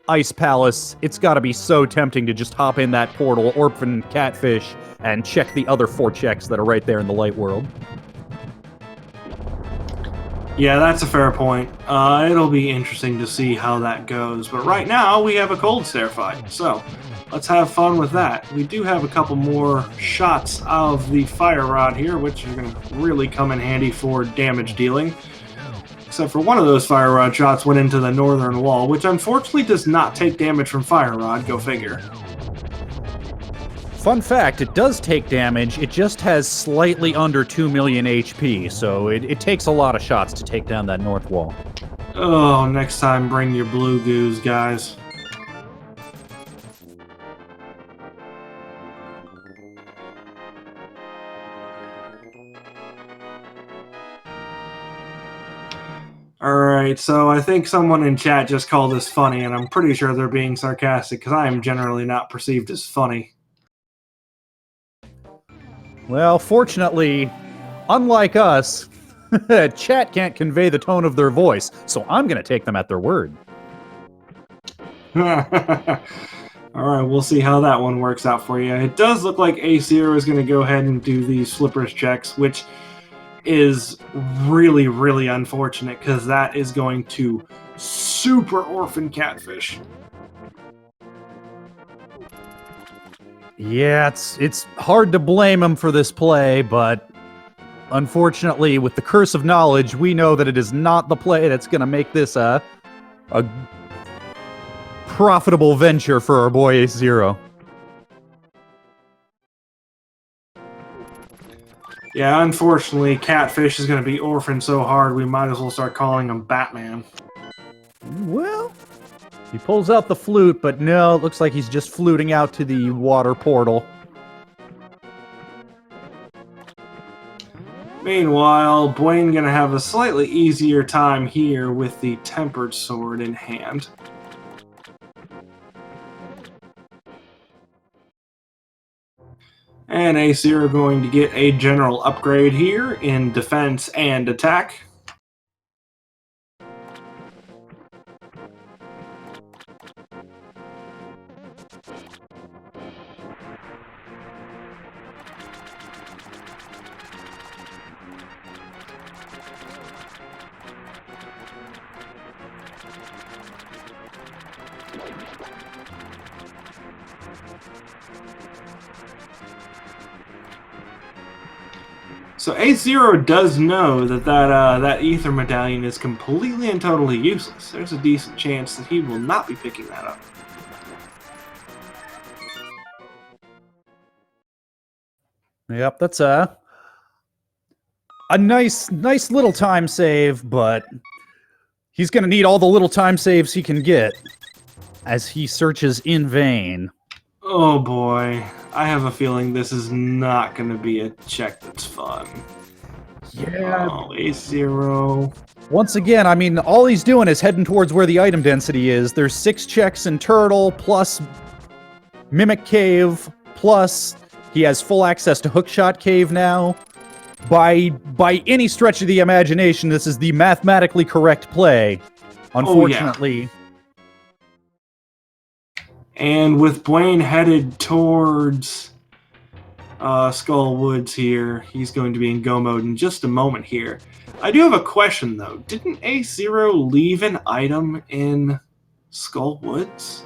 Ice Palace, it's gotta be so tempting to just hop in that portal, orphan Catfish, and check the other 4 checks that are right there in the Light World. Yeah, that's a fair point. It'll be interesting to see how that goes, but right now we have a cold stare fight, so let's have fun with that. We do have a couple more shots of the Fire Rod here, which are going to really come in handy for damage dealing. Except for one of those Fire Rod shots went into the northern wall, which unfortunately does not take damage from Fire Rod, go figure. Fun fact, it does take damage, it just has slightly under 2 million HP, so it takes a lot of shots to take down that north wall. Oh, next time bring your blue goos, guys. Alright, so I think someone in chat just called this funny, and I'm pretty sure they're being sarcastic, because I am generally not perceived as funny. Well, fortunately, unlike us, chat can't convey the tone of their voice, so I'm going to take them at their word. Alright, we'll see how that one works out for you. It does look like AceZer is going to go ahead and do these flippers checks, which is really, really unfortunate, because that is going to super orphan Catfish. Yeah, it's hard to blame him for this play, but unfortunately, with the curse of knowledge, we know that it is not the play that's going to make this a profitable venture for our boy AceZer. Yeah, unfortunately, Catfish is going to be orphaned so hard we might as well start calling him Batman. Well, he pulls out the flute, but no, it looks like he's just fluting out to the water portal. Meanwhile, Buane gonna have a slightly easier time here with the Tempered Sword in hand. And AceZer going to get a general upgrade here in defense and attack. So AceZer does know that that Ether Medallion is completely and totally useless. There's a decent chance that he will not be picking that up. Yep, that's a nice little time save, but he's going to need all the little time saves he can get as he searches in vain. Oh boy, I have a feeling this is not going to be a check that's fun. Yeah. Oh, AceZer. Once again, I mean, all he's doing is heading towards where the item density is. There's 6 checks in Turtle, plus Mimic Cave, plus he has full access to Hookshot Cave now. By any stretch of the imagination, this is the mathematically correct play. Unfortunately. Oh, yeah. And with Buane headed towards Skull Woods here, he's going to be in go mode in just a moment here. I do have a question though. Didn't AceZer leave an item in Skull Woods?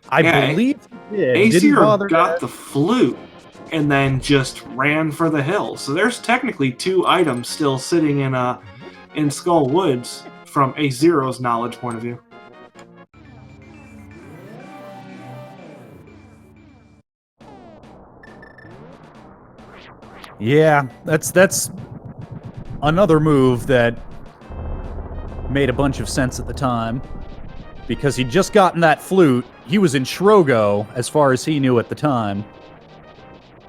I believe he did. AceZer got the flute and then just ran for the hill. So there's technically 2 items still sitting in Skull Woods from AceZer's knowledge point of view. Yeah, that's another move that made a bunch of sense at the time. Because he'd just gotten that flute. He was in Shrogo, as far as he knew at the time.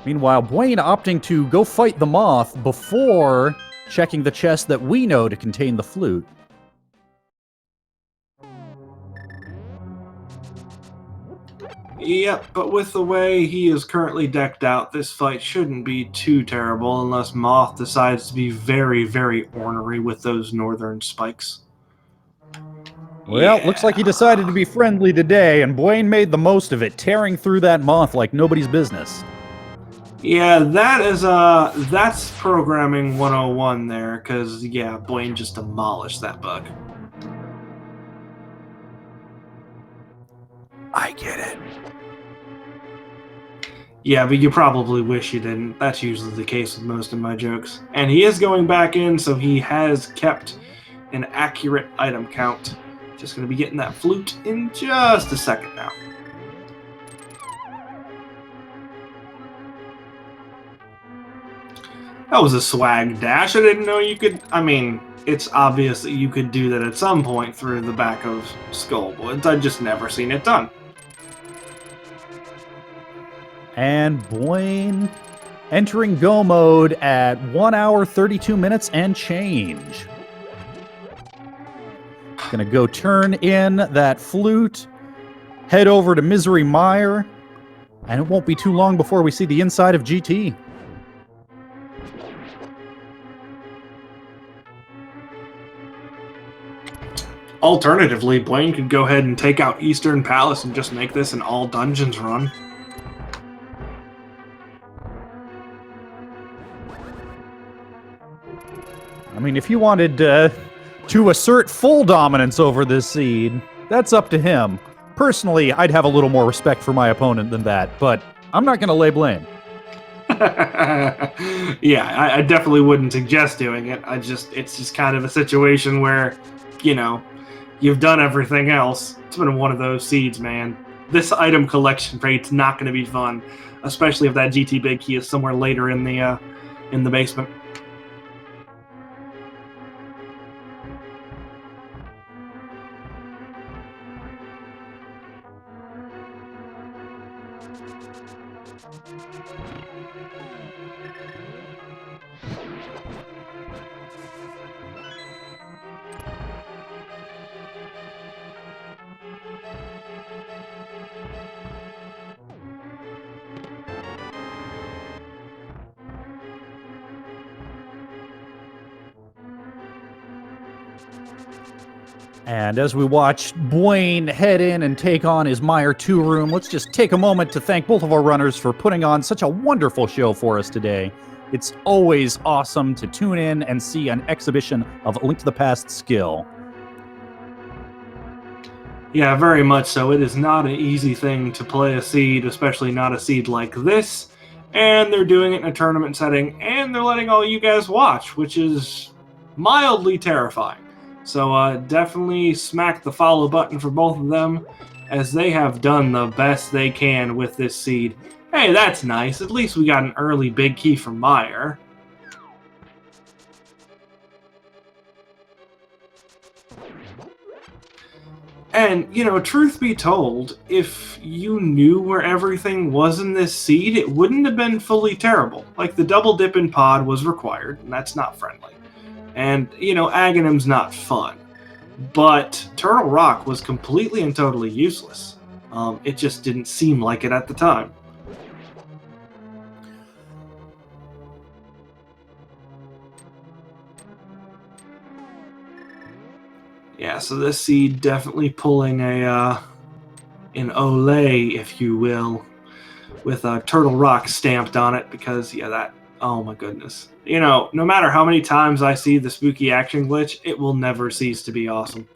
Meanwhile, Buane opting to go fight the Moth before checking the chest that we know to contain the flute. Yep, but with the way he is currently decked out, this fight shouldn't be too terrible unless Moth decides to be very, very ornery with those northern spikes. Well, looks like he decided to be friendly today, and Buane made the most of it, tearing through that Moth like nobody's business. Yeah, that's programming 101 there, because, yeah, Buane just demolished that bug. I get it. Yeah, but you probably wish you didn't. That's usually the case with most of my jokes. And he is going back in, so he has kept an accurate item count. Just going to be getting that flute in just a second now. That was a swag dash. I didn't know you could... I mean, it's obvious that you could do that at some point through the back of Skullwoods. I've just never seen it done. And Buane entering go mode at 1 hour, 32 minutes and change. Gonna go turn in that flute, head over to Misery Mire, and it won't be too long before we see the inside of GT. Alternatively, Buane could go ahead and take out Eastern Palace and just make this an all dungeons run. I mean, if he wanted to assert full dominance over this seed, that's up to him. Personally, I'd have a little more respect for my opponent than that, but I'm not going to lay blame. Yeah, I definitely wouldn't suggest doing it. It's just kind of a situation where, you know, you've done everything else. It's been one of those seeds, man. This item collection rate's not going to be fun, especially if that GT Big Key is somewhere later in the basement. And as we watch Buane head in and take on his Meyer 2 room, let's just take a moment to thank both of our runners for putting on such a wonderful show for us today. It's always awesome to tune in and see an exhibition of Link to the Past skill. Yeah, very much so. It is not an easy thing to play a seed, especially not a seed like this. And they're doing it in a tournament setting, and they're letting all you guys watch, which is mildly terrifying. So definitely smack the follow button for both of them, as they have done the best they can with this seed. Hey, that's nice. At least we got an early big key from Meyer. And, you know, truth be told, if you knew where everything was in this seed, it wouldn't have been fully terrible. Like, the double dip in pod was required, and that's not friendly. And, you know, Aghanim's not fun. But Turtle Rock was completely and totally useless. It just didn't seem like it at the time. Yeah, so this seed definitely pulling an Olay, if you will, with a Turtle Rock stamped on it, because, yeah, that, oh my goodness. You know, no matter how many times I see the spooky action glitch, it will never cease to be awesome.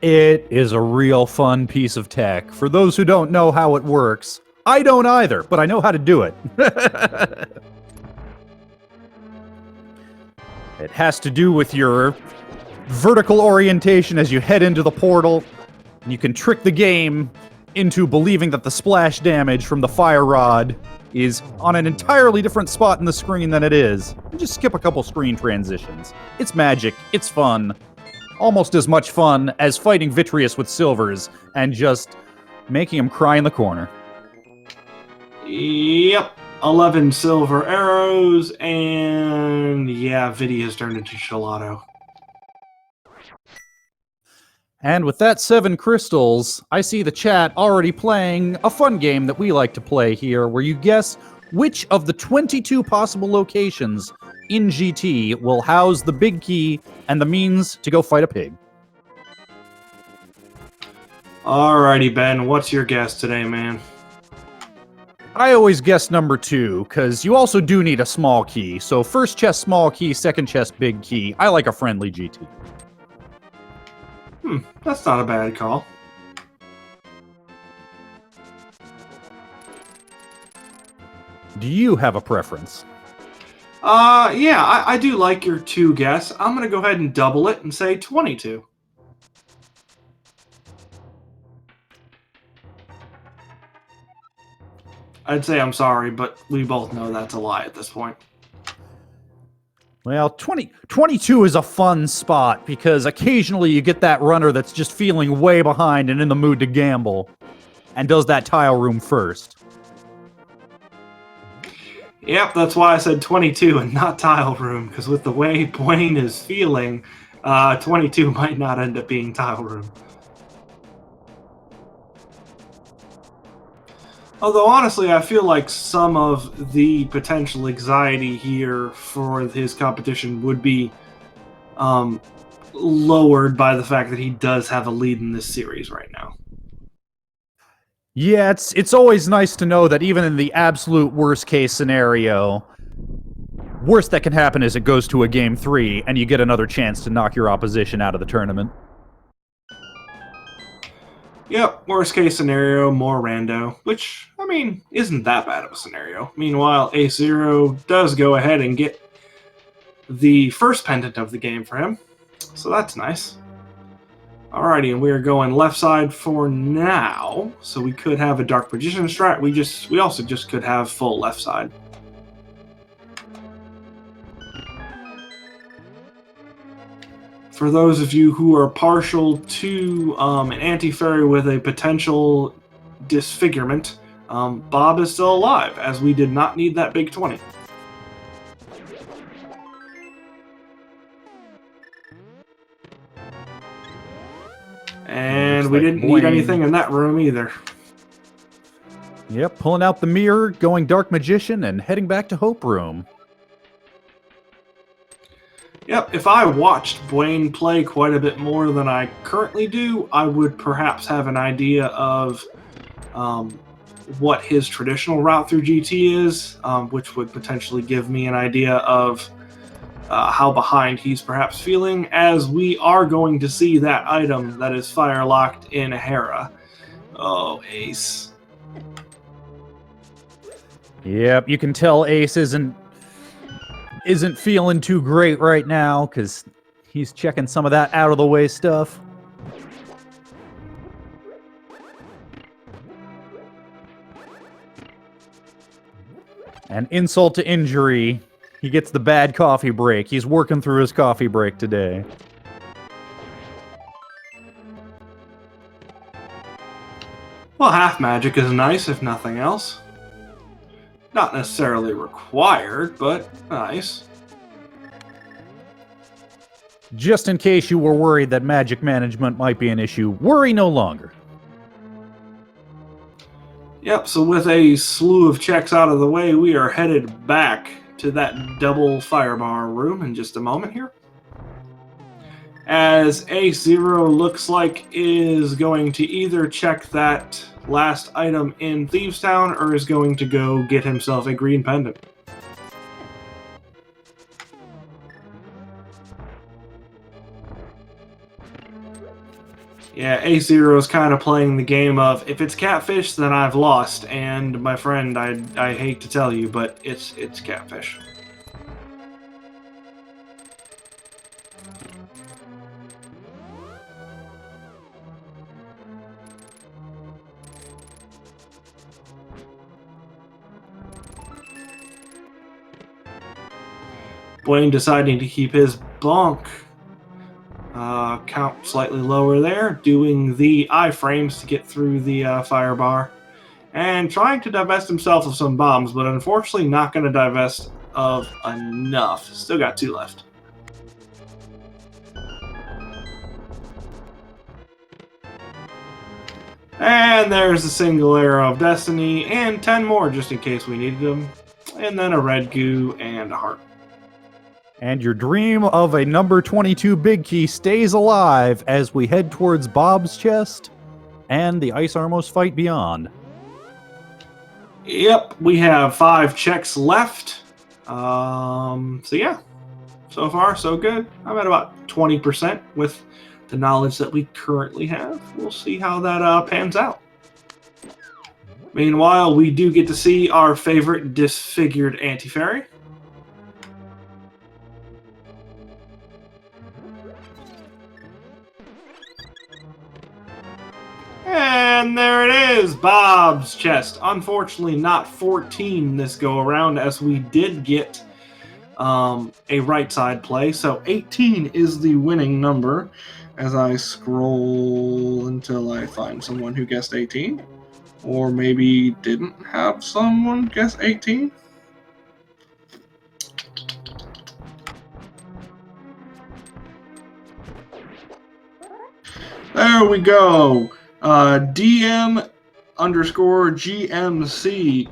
It is a real fun piece of tech. For those who don't know how it works, I don't either, but I know how to do it. It has to do with your vertical orientation as you head into the portal. And you can trick the game into believing that the splash damage from the fire rod is on an entirely different spot in the screen than it is. And just skip a couple screen transitions. It's magic. It's fun. Almost as much fun as fighting Vitreous with silvers and just making him cry in the corner. Yep. 11 silver arrows, and yeah, Vidi has turned into Gelato. And with that 7 crystals, I see the chat already playing a fun game that we like to play here, where you guess which of the 22 possible locations in GT will house the big key and the means to go fight a pig. Alrighty, Ben, what's your guess today, man? I always guess number 2, because you also do need a small key. So first chest small key, second chest big key. I like a friendly GT. That's not a bad call. Do you have a preference? Yeah, I do like your 2 guess. I'm going to go ahead and double it and say 22. I'd say I'm sorry, but we both know that's a lie at this point. Well, 22 is a fun spot, because occasionally you get that runner that's just feeling way behind and in the mood to gamble, and does that tile room first. Yep, that's why I said 22 and not tile room, because with the way Buane is feeling, 22 might not end up being tile room. Although, honestly, I feel like some of the potential anxiety here for his competition would be lowered by the fact that he does have a lead in this series right now. Yeah, it's always nice to know that even in the absolute worst case scenario, worst that can happen is it goes to a game 3 and you get another chance to knock your opposition out of the tournament. Yep, worst case scenario, more rando, which, I mean, isn't that bad of a scenario. Meanwhile, AceZero does go ahead and get the first pendant of the game for him, so that's nice. Alrighty, and we are going left side for now, so we could have a Dark Magician strat. We also just could have full left side. For those of you who are partial to an anti-fairy with a potential disfigurement, Bob is still alive, as we did not need that big 20. And we didn't need anything in that room either. Yep, pulling out the mirror, going Dark Magician, and heading back to Hope Room. Yep, if I watched Buane play quite a bit more than I currently do, I would perhaps have an idea of what his traditional route through GT is, which would potentially give me an idea of how behind he's perhaps feeling, as we are going to see that item that is fire-locked in Hera. Oh, Ace. Yep, you can tell Ace isn't feeling too great right now, because he's checking some of that out-of-the-way stuff. And insult to injury, he gets the bad coffee break. He's working through his coffee break today. Well, half magic is nice, if nothing else. Not necessarily required, but nice. Just in case you were worried that magic management might be an issue, worry no longer. Yep, so with a slew of checks out of the way, we are headed back to that double firebar room in just a moment here. As AceZer looks like is going to either check that last item in Thieves Town or is going to go get himself a green pendant. Yeah, AceZer is kind of playing the game of, if it's catfish, then I've lost. And my friend, I hate to tell you, but it's catfish. Buane deciding to keep his bonk count slightly lower there, doing the iframes to get through the firebar, and trying to divest himself of some bombs, but unfortunately not going to divest of enough. Still got 2 left. And there's a single arrow of destiny, and 10 more just in case we needed them, and then a red goo and a heart. And your dream of a number 22 big key stays alive as we head towards Bob's chest and the Ice Armos fight beyond. Yep, we have 5 checks left. So yeah, so far so good. I'm at about 20% with the knowledge that we currently have. We'll see how that pans out. Meanwhile, we do get to see our favorite disfigured anti-fairy. And there it is, Bob's chest. Unfortunately, not 14 this go around, as we did get a right side play. So 18 is the winning number, as I scroll until I find someone who guessed 18. Or maybe didn't have someone guess 18. There we go. DM_GMC,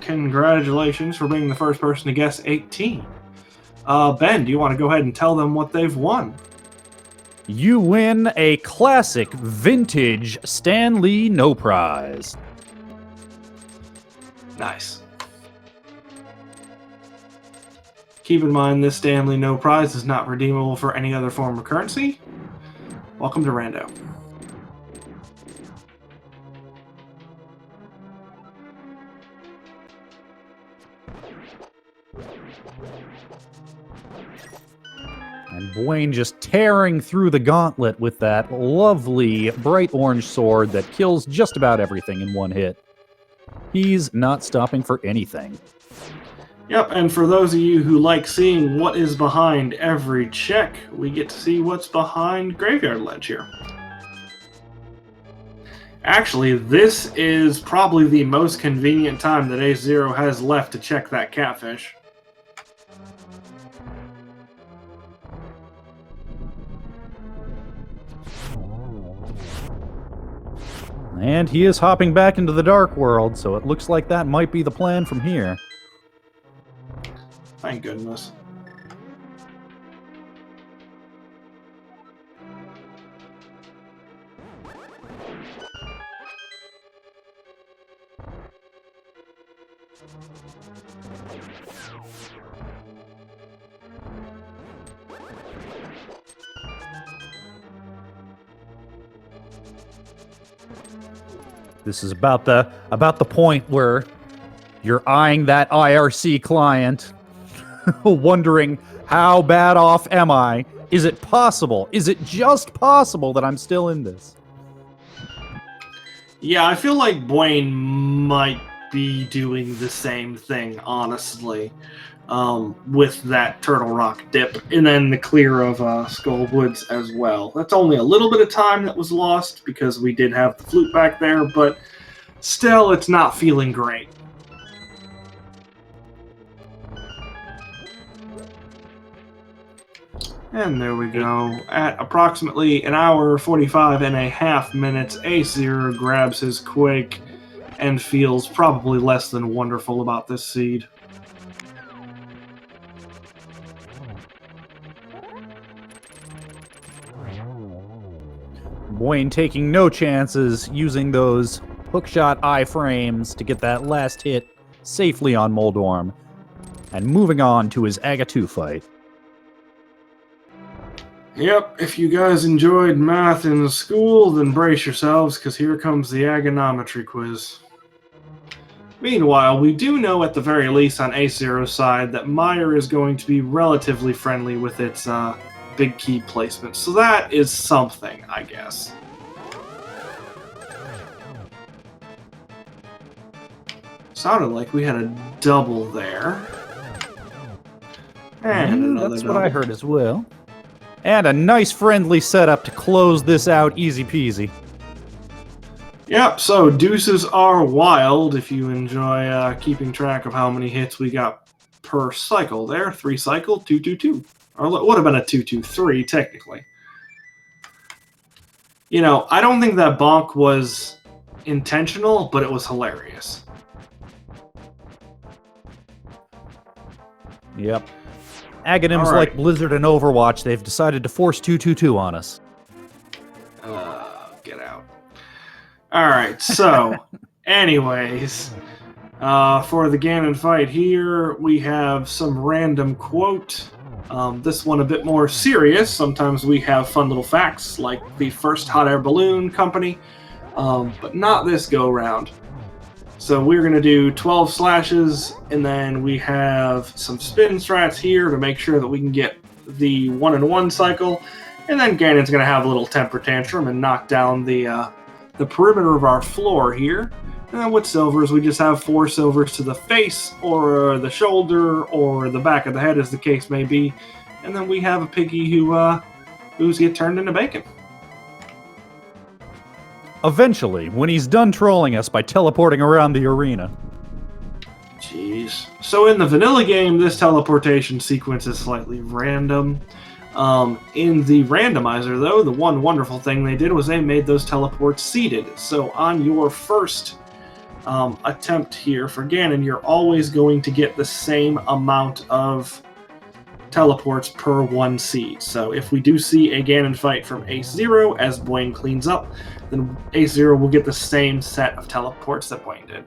congratulations for being the first person to guess 18. Ben, do you want to go ahead and tell them what they've won? You win a classic vintage Stan Lee No Prize. Nice. Keep in mind, this Stan Lee No Prize is not redeemable for any other form of currency. Welcome to Rando. And Buane just tearing through the gauntlet with that lovely bright orange sword that kills just about everything in one hit. He's not stopping for anything. Yep, and for those of you who like seeing what is behind every check, we get to see what's behind Graveyard Ledge here. Actually, this is probably the most convenient time that AceZer has left to check that catfish. And he is hopping back into the dark world, so it looks like that might be the plan from here. Thank goodness. This is about the point where you're eyeing that IRC client, wondering, how bad off am I? Is it possible? Is it just possible that I'm still in this? Yeah, I feel like Buane might be doing the same thing, honestly, with that Turtle Rock dip, and then the clear of Skull Woods as well. That's only a little bit of time that was lost because we did have the flute back there, but still, it's not feeling great. And there we go. At approximately an hour, 45 and a half minutes, AceZer grabs his Quake and feels probably less than wonderful about this seed. Buane taking no chances, using those hookshot iframes to get that last hit safely on Moldorm, and moving on to his Aga 2 fight. Yep, if you guys enjoyed math in school, then brace yourselves, because here comes the agonometry quiz. Meanwhile, we do know at the very least on AceZer's side that Meyer is going to be relatively friendly with its big key placement, so that is something, I guess. Sounded like we had a double there. And another that's double. what I heard as well. And a nice friendly setup to close this out easy peasy. Yep, so deuces are wild if you enjoy keeping track of how many hits we got per cycle there. 3 cycle, 2, 2, 2. Or it would have been a 2, 2, 3, technically. You know, I don't think that bonk was intentional, but it was hilarious. Yep. Aghanims All right. like Blizzard and Overwatch, they've decided to force 2-2-2 on us. Get out. Alright, so, anyways, for the Ganon fight here, we have some random quote. This one a bit more serious. Sometimes we have fun little facts, like the first hot air balloon company, but not this go-round. So we're going to do 12 slashes, and then we have some spin strats here to make sure that we can get the 1-in-1 cycle, and then Ganon's going to have a little temper tantrum and knock down the perimeter of our floor here. And then with silvers, we just have 4 silvers to the face, or the shoulder, or the back of the head, as the case may be. And then we have a piggy who's get turned into bacon. Eventually, when he's done trolling us by teleporting around the arena. Jeez. So in the vanilla game, this teleportation sequence is slightly random. In the randomizer, though, the one wonderful thing they did was they made those teleports seeded. So on your first attempt here for Ganon, you're always going to get the same amount of teleports per 1 seed. So if we do see a Ganon fight from AceZer as Buane cleans up, then AceZer will get the same set of teleports that Buane did.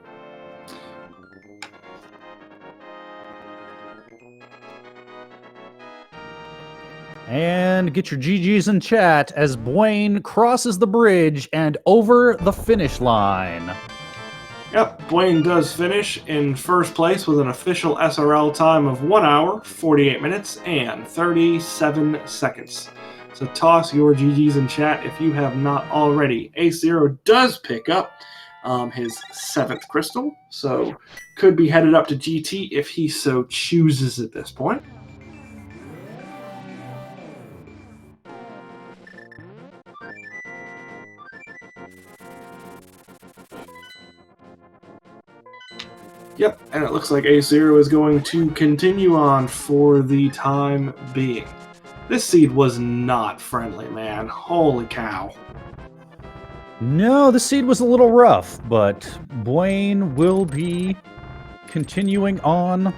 And get your GGs in chat as Buane crosses the bridge and over the finish line. Yep, Buane does finish in first place with an official SRL time of 1 hour, 48 minutes, and 37 seconds. So toss your GGs in chat if you have not already. AceZer does pick up his 7th crystal, so could be headed up to GT if he so chooses at this point. Yep, and it looks like AceZer is going to continue on for the time being. This seed was not friendly, man. Holy cow. No, the seed was a little rough, but Buane will be continuing on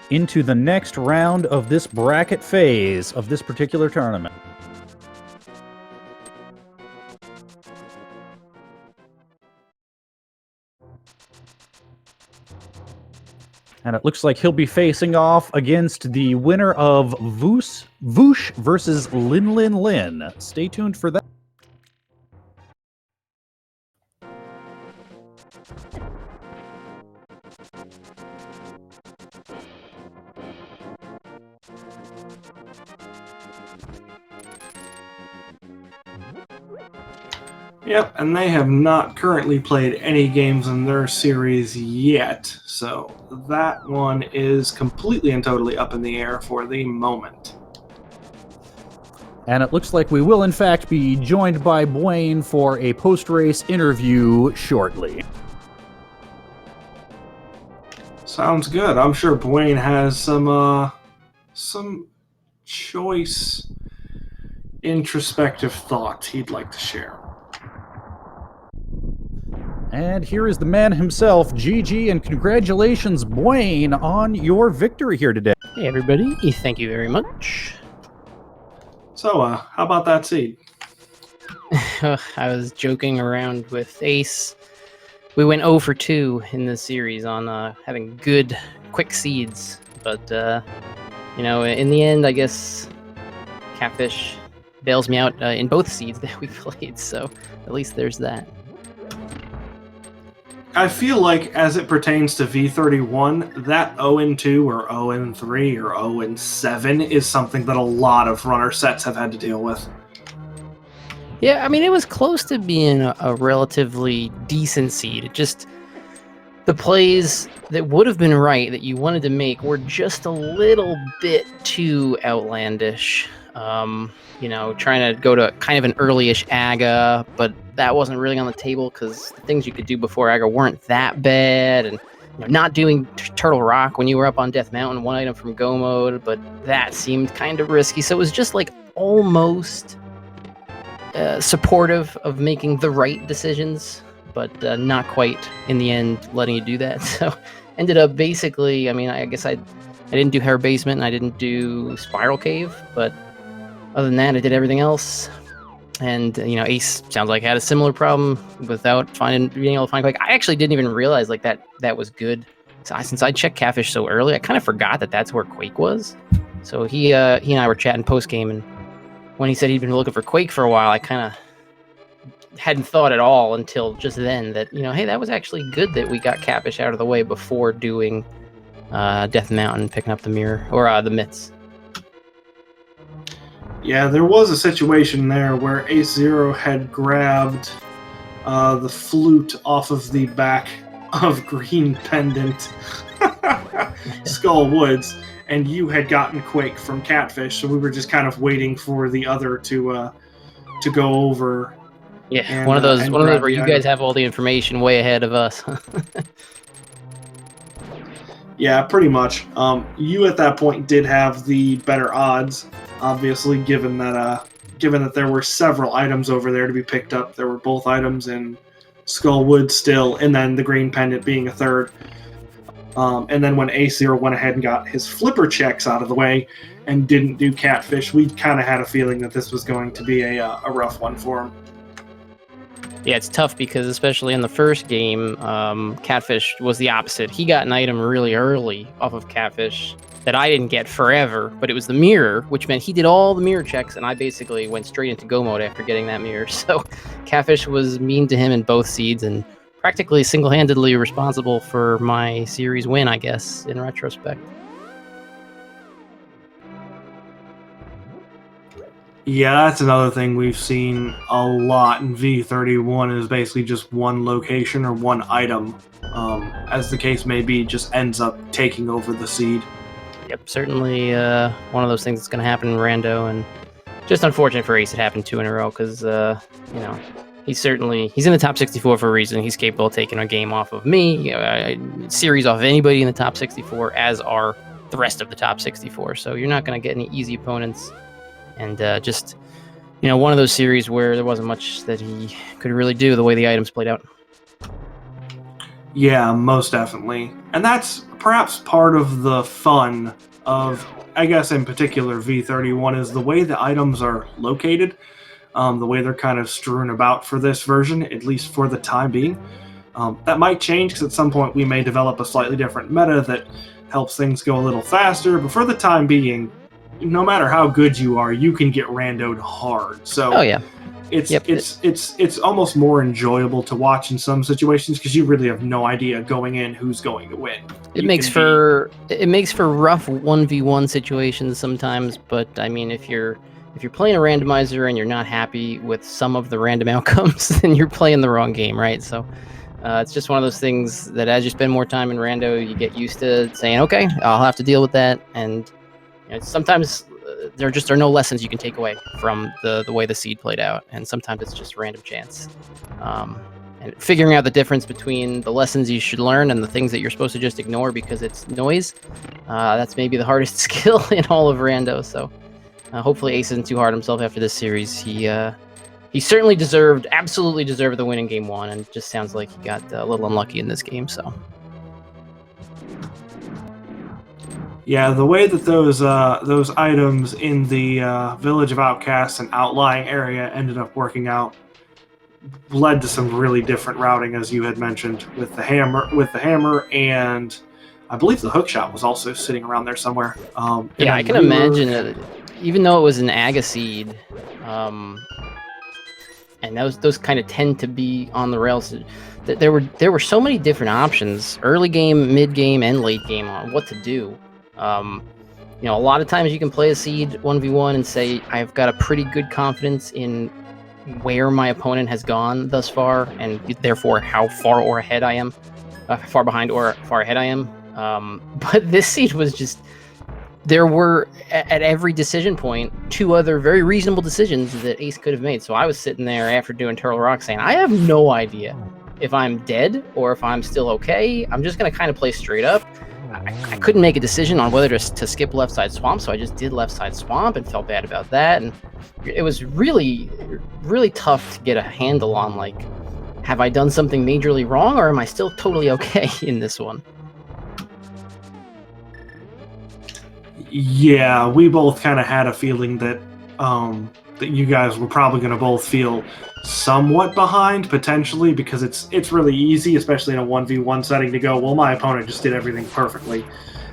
into the next round of this bracket phase of this particular tournament. And it looks like he'll be facing off against the winner of Voosh versus Lin Lin Lin. Stay tuned for that. Yep, and they have not currently played any games in their series yet, so that one is completely and totally up in the air for the moment. And it looks like we will, in fact, be joined by Buane for a post-race interview shortly. Sounds good. I'm sure Buane has some choice introspective thoughts he'd like to share. And here is the man himself, GG, and congratulations, Buane, on your victory here today. Hey everybody, thank you very much. So, how about that seed? I was joking around with Ace. We went 0 for 2 in this series on having good, quick seeds. But, you know, in the end, I guess Catfish bails me out in both seeds that we played, so at least there's that. I feel like, as it pertains to V31, that 0-2 or 0-3 or 0-7 is something that a lot of runner sets have had to deal with. Yeah, I mean, it was close to being a relatively decent seed. It just, the plays that would have been right that you wanted to make were just a little bit too outlandish. You know, trying to go to kind of an early-ish AGA, but that wasn't really on the table because the things you could do before AGA weren't that bad, and you know, not doing Turtle Rock when you were up on Death Mountain, one item from Go Mode, but that seemed kind of risky. So it was just like almost supportive of making the right decisions, but not quite in the end letting you do that. So ended up basically, I mean, I guess I didn't do Hair Basement and I didn't do Spiral Cave, but other than that, I did everything else. And, you know, Ace sounds like had a similar problem without being able to find Quake. I actually didn't even realize like that was good. So since I checked Catfish so early, I kind of forgot that that's where Quake was. So he and I were chatting post game, and when he said he'd been looking for Quake for a while, I kind of hadn't thought at all until just then that, you know, hey, that was actually good that we got Catfish out of the way before doing Death Mountain, picking up the mirror or the mitts. Yeah, there was a situation there where AceZer had grabbed the flute off of the back of Green Pendant Skull Woods, and you had gotten Quake from Catfish, so we were just kind of waiting for the other to go over. Yeah, and, one of those where you item. guys have all the information way ahead of us. Yeah, pretty much. You at that point did have the better odds, obviously, given that there were several items over there to be picked up. There were both items in Skullwood still, and then the Green Pendant being a third. And then when AceZer went ahead and got his flipper checks out of the way and didn't do Catfish, we kind of had a feeling that this was going to be a rough one for him. Yeah, it's tough because especially in the first game, Catfish was the opposite. He got an item really early off of Catfish that I didn't get forever, but it was the mirror, which meant he did all the mirror checks, and I basically went straight into Go Mode after getting that mirror. So Catfish was mean to him in both seeds and practically single-handedly responsible for my series win, I guess, in retrospect. Yeah, that's another thing we've seen a lot in V31 is basically just one location or one item, as the case may be, just ends up taking over the seed. Yep, certainly one of those things that's going to happen in Rando, and just unfortunate for Ace it happened 2 in a row because, you know, he's in the top 64 for a reason. He's capable of taking a game off of me, a series off of anybody in the top 64, as are the rest of the top 64. So you're not going to get any easy opponents. And just, one of those series where there wasn't much that he could really do the way the items played out. Yeah, most definitely. And that's perhaps part of the fun of, I guess in particular, V31 is the way the items are located, the way they're kind of strewn about for this version, at least for the time being. That might change because at some point we may develop a slightly different meta that helps things go a little faster, but for the time being, no matter how good you are, you can get randoed hard. So oh yeah, it's almost more enjoyable to watch in some situations because you really have no idea going in who's going to win. It makes for rough 1v1 situations sometimes, but I mean if you're playing a randomizer and you're not happy with some of the random outcomes, then you're playing the wrong game, right? So it's just one of those things that as you spend more time in rando, you get used to saying, okay, I'll have to deal with that. And sometimes there just are no lessons you can take away from the way the seed played out. And sometimes it's just random chance. And figuring out the difference between the lessons you should learn and the things that you're supposed to just ignore because it's noise, that's maybe the hardest skill in all of rando. So hopefully Ace isn't too hard on himself after this series. He certainly absolutely deserved the win in game 1, and it just sounds like he got a little unlucky in this game. So yeah, the way that those items in the Village of Outcasts and outlying area ended up working out led to some really different routing, as you had mentioned, with the hammer, and I believe the hookshot was also sitting around there somewhere. Yeah, I can imagine that, even though it was an Aga seed, and those kind of tend to be on the rails. There were so many different options, early game, mid game, and late game on what to do. A lot of times you can play a seed 1v1 and say, I've got a pretty good confidence in where my opponent has gone thus far, and therefore how far or ahead I am, far behind or far ahead I am. But this seed was just, there were at every decision point 2 other very reasonable decisions that Ace could have made. So I was sitting there after doing Turtle Rock saying, I have no idea if I'm dead or if I'm still okay. I'm just going to kind of play straight up. I couldn't make a decision on whether to skip left side swamp, so I just did left side swamp and felt bad about that. And it was really, really tough to get a handle on, like, have I done something majorly wrong or am I still totally okay in this one? Yeah, we both kind of had a feeling that that you guys were probably going to both feel somewhat behind, potentially, because it's really easy, especially in a 1v1 setting, to go, well, my opponent just did everything perfectly.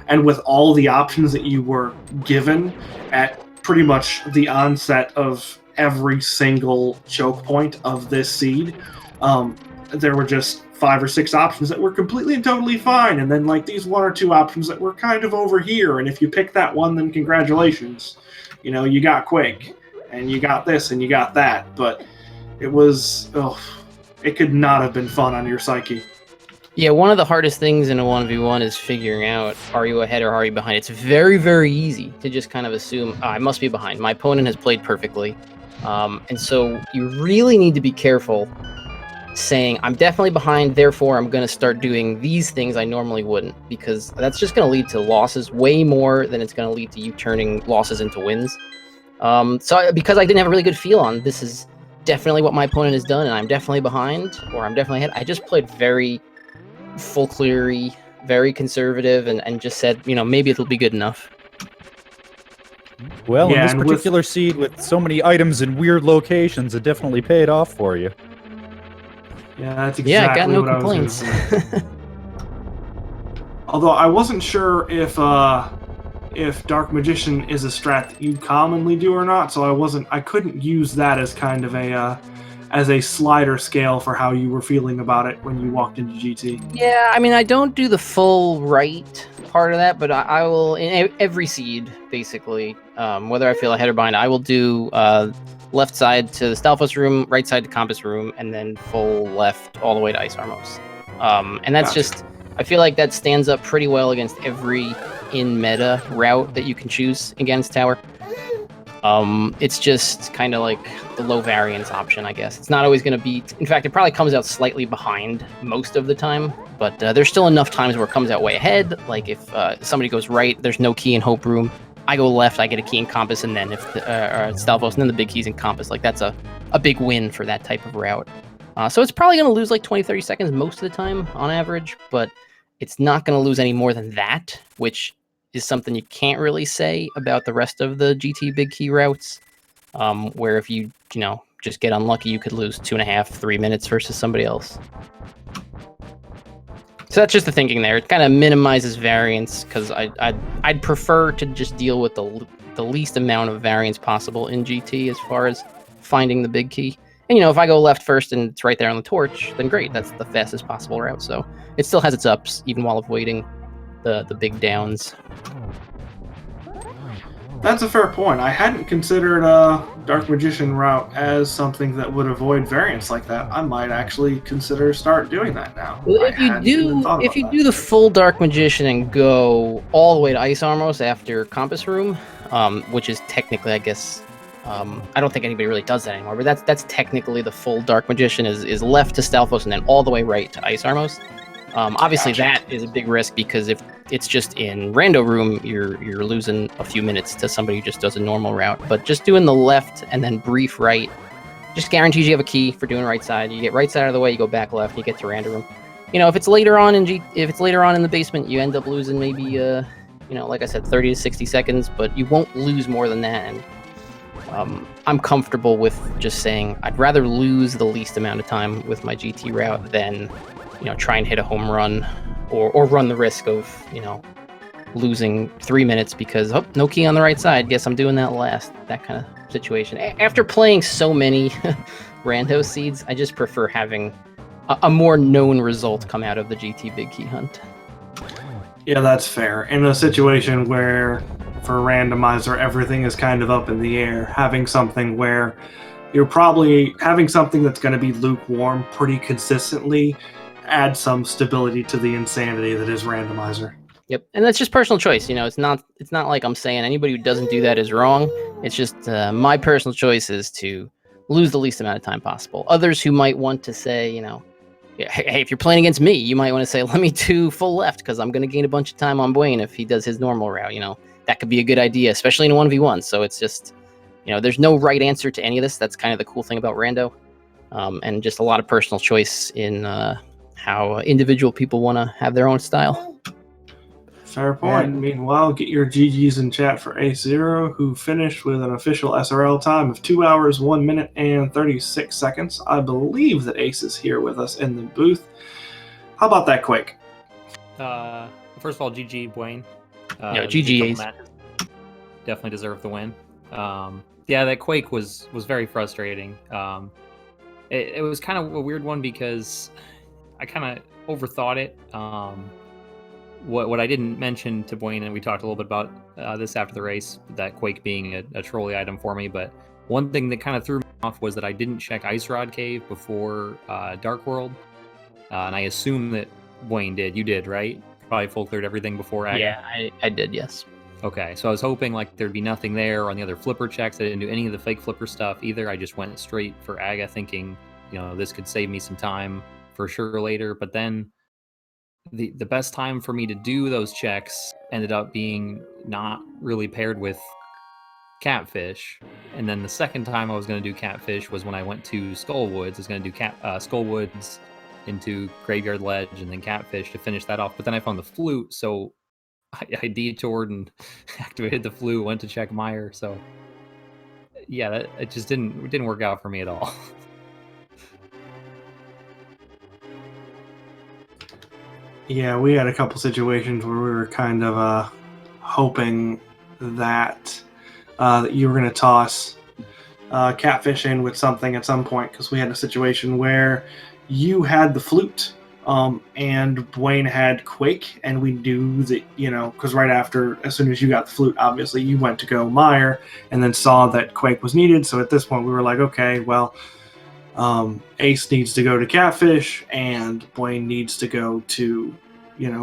And with all the options that you were given at pretty much the onset of every single choke point of this seed, there were just 5 or 6 options that were completely and totally fine, and then like these 1 or 2 options that were kind of over here, and if you pick that one, then congratulations. You got Quake, and you got this, and you got that, but it was, it could not have been fun on your psyche. Yeah, one of the hardest things in a 1v1 is figuring out, are you ahead or are you behind? It's very, very easy to just kind of assume, I must be behind. My opponent has played perfectly. And so you really need to be careful saying, I'm definitely behind, therefore I'm going to start doing these things I normally wouldn't, because that's just going to lead to losses way more than it's going to lead to you turning losses into wins. Because I didn't have a really good feel on, this is definitely what my opponent has done, and I'm definitely behind, or I'm definitely ahead, I just played very full cleary, very conservative, and just said, maybe it'll be good enough. Well, in this particular seed with so many items in weird locations, it definitely paid off for you. Yeah, that's exactly I got no what complaints. I was gonna say. Although I wasn't sure if Dark Magician is a strat that you commonly do or not, so I couldn't use that as kind of a slider scale for how you were feeling about it when you walked into GT. Yeah, I mean, I don't do the full right part of that, but I will, in every seed, basically, whether I feel ahead or behind, I will do left side to the Stalfos room, right side to Compass room, and then full left all the way to Ice Armos. And that's just, I feel like that stands up pretty well against every in-meta route that you can choose against Tower. It's just kind of like the low variance option, I guess. It's not always going to be... In fact, it probably comes out slightly behind most of the time, but there's still enough times where it comes out way ahead. Like if somebody goes right, there's no key in Hope Room. I go left, I get a key in Compass, and then if Stalfos, and then the big key's in Compass. Like that's a big win for that type of route. So it's probably going to lose like 20, 30 seconds most of the time on average, but it's not going to lose any more than that, which is something you can't really say about the rest of the GT big key routes, where if you just get unlucky, you could lose 2.5, 3 minutes versus somebody else. So that's just the thinking there. It kind of minimizes variance because I'd prefer to just deal with the least amount of variance possible in GT as far as finding the big key. And if I go left first and it's right there on the torch, then great. That's the fastest possible route. So it still has its ups, even while avoiding the big downs. That's a fair point. I hadn't considered a Dark Magician route as something that would avoid variance like that. I might actually consider start doing that now. Well, if you do the full Dark Magician and go all the way to Ice Armos after Compass Room, which is technically, I guess, I don't think anybody really does that anymore, but that's technically the full Dark Magician is left to Stalfos and then all the way right to Ice Armos. Obviously, that is a big risk because if it's just in Rando Room, you're losing a few minutes to somebody who just does a normal route. But just doing the left and then brief right just guarantees you have a key for doing right side. You get right side out of the way, you go back left, you get to Rando Room. If it's later on in the basement, you end up losing maybe like I said, 30 to 60 seconds, but you won't lose more than that. And I'm comfortable with just saying I'd rather lose the least amount of time with my GT route than try and hit a home run or run the risk of losing 3 minutes because no key on the right side, guess I'm doing that last, that kind of situation. After playing so many rando seeds, I just prefer having a more known result come out of the GT big key hunt. Yeah, that's fair. In a situation where for Randomizer everything is kind of up in the air, having something where you're probably having something that's going to be lukewarm pretty consistently add some stability to the insanity that is Randomizer. Yep, and that's just personal choice. It's not like I'm saying anybody who doesn't do that is wrong. It's just my personal choice is to lose the least amount of time possible. Others who might want to say, hey, if you're playing against me, you might want to say, let me do full left because I'm going to gain a bunch of time on Buane if he does his normal route. That could be a good idea, especially in a 1v1. So it's just, there's no right answer to any of this. That's kind of the cool thing about Rando, and just a lot of personal choice in how individual people want to have their own style. Fair point. And meanwhile, get your GGs in chat for AceZero, who finished with an official SRL time of 2 hours, 1 minute, and 36 seconds. I believe that Ace is here with us in the booth. How about that, Quake? First of all, GG, Buane. GG Ace. Definitely deserved the win. That Quake was very frustrating. It was kind of a weird one because I kind of overthought it. What I didn't mention to Buane, and we talked a little bit about this after the race, that Quake being a trolley item for me, but one thing that kind of threw me off was that I didn't check Ice Rod Cave before Dark World, and I assume that Buane did. You did, right? Probably full cleared everything before Aga. Yeah, I did, yes. Okay, so I was hoping like there'd be nothing there on the other flipper checks. I didn't do any of the fake flipper stuff either. I just went straight for Aga thinking, this could save me some time for sure later. But then the best time for me to do those checks ended up being not really paired with Catfish. And then the second time I was going to do Catfish was when I went to Skullwoods. I was going to do Skullwoods into Graveyard Ledge and then Catfish to finish that off. But then I found the flute, so I detoured and activated the flute, went to check Meyer. So yeah, it just didn't work out for me at all. Yeah, we had a couple situations where we were kind of hoping that you were going to toss Catfish in with something at some point, because we had a situation where you had the flute and Buane had Quake, and we knew that, because right after, as soon as you got the flute, obviously you went to go Meyer and then saw that Quake was needed. So at this point we were like, okay, well, Ace needs to go to Catfish and Buane needs to go to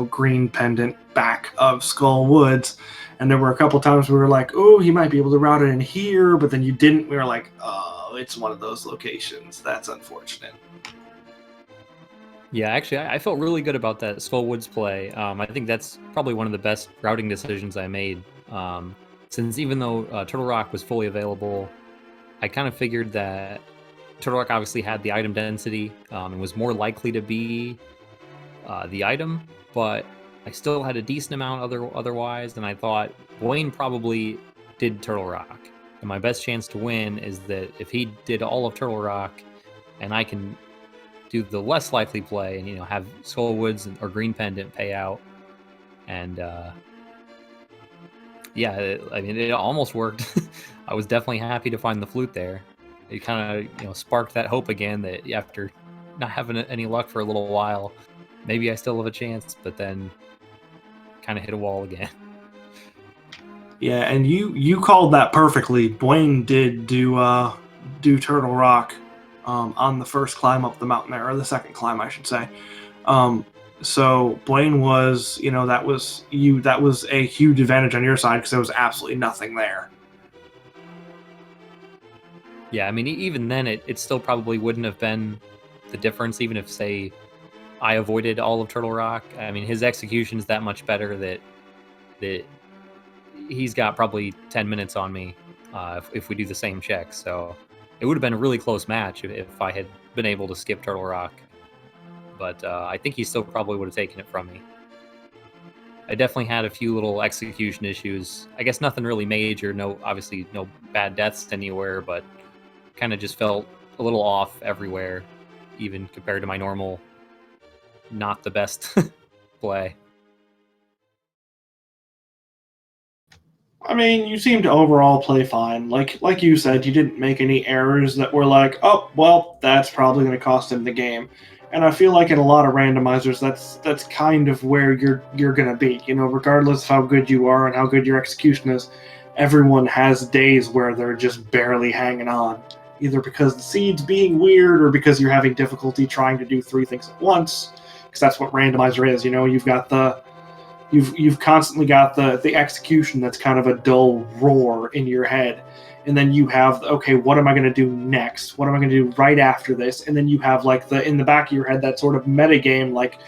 green pendant back of Skull Woods. And there were a couple times we were like, oh, he might be able to route it in here, but then you didn't. We were like, oh, it's one of those locations. That's unfortunate. Yeah, actually, I felt really good about that Skull Woods play. I think that's probably one of the best routing decisions I made. Since even though Turtle Rock was fully available, I kind of figured that Turtle Rock obviously had the item density and was more likely to be the item, but I still had a decent amount otherwise, and I thought Buane probably did Turtle Rock. And my best chance to win is that if he did all of Turtle Rock, and I can do the less likely play and have Skull Woods or Green Pendant pay out, and yeah, it almost worked. I was definitely happy to find the flute there. It kind of sparked that hope again that after not having any luck for a little while, maybe I still have a chance, but then kind of hit a wall again. Yeah, and you called that perfectly. Buane did do Turtle Rock on the first climb up the mountain there, or the second climb, I should say. So Buane was, that was a huge advantage on your side because there was absolutely nothing there. Yeah, I mean, even then, it still probably wouldn't have been the difference, even if, say, I avoided all of Turtle Rock. I mean, his execution is that much better that he's got probably 10 minutes on me if we do the same check. So it would have been a really close match if I had been able to skip Turtle Rock. But I think he still probably would have taken it from me. I definitely had a few little execution issues. I guess nothing really major. Obviously no bad deaths anywhere, but kind of just felt a little off everywhere, even compared to my normal, not the best play. I mean, you seem to overall play fine. Like you said, you didn't make any errors that were like, oh, well, that's probably going to cost him the game. And I feel like in a lot of randomizers, that's kind of where you're going to be. Regardless of how good you are and how good your execution is, everyone has days where they're just barely hanging on, either because the seed's being weird or because you're having difficulty trying to do 3 things at once. Because that's what randomizer is. You've got You've constantly got the execution that's kind of a dull roar in your head. And then you have, okay, what am I going to do next? What am I going to do right after this? And then you have in the back of your head that sort of meta game, like,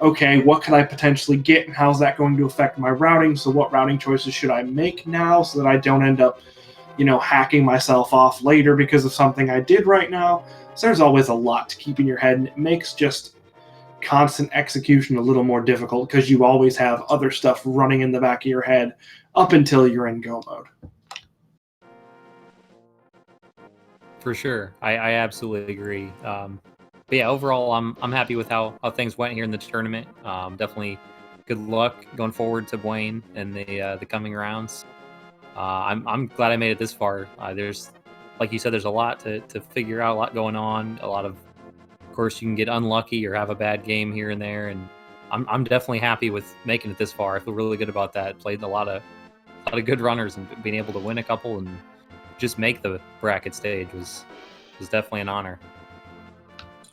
okay, what could I potentially get and how's that going to affect my routing? So what routing choices should I make now so that I don't end up, hacking myself off later because of something I did right now? So there's always a lot to keep in your head, and it makes just constant execution a little more difficult because you always have other stuff running in the back of your head up until you're in go mode. For sure, I absolutely agree. But yeah, overall, I'm happy with how things went here in the tournament. Definitely good luck going forward to Buane and the coming rounds. I'm glad I made it this far. There's, like you said, there's a lot to figure out, a lot going on, a lot of course, you can get unlucky or have a bad game here and there, and I'm definitely happy with making it this far. I feel really good about that. Played a lot of good runners, and being able to win a couple and just make the bracket stage was definitely an honor.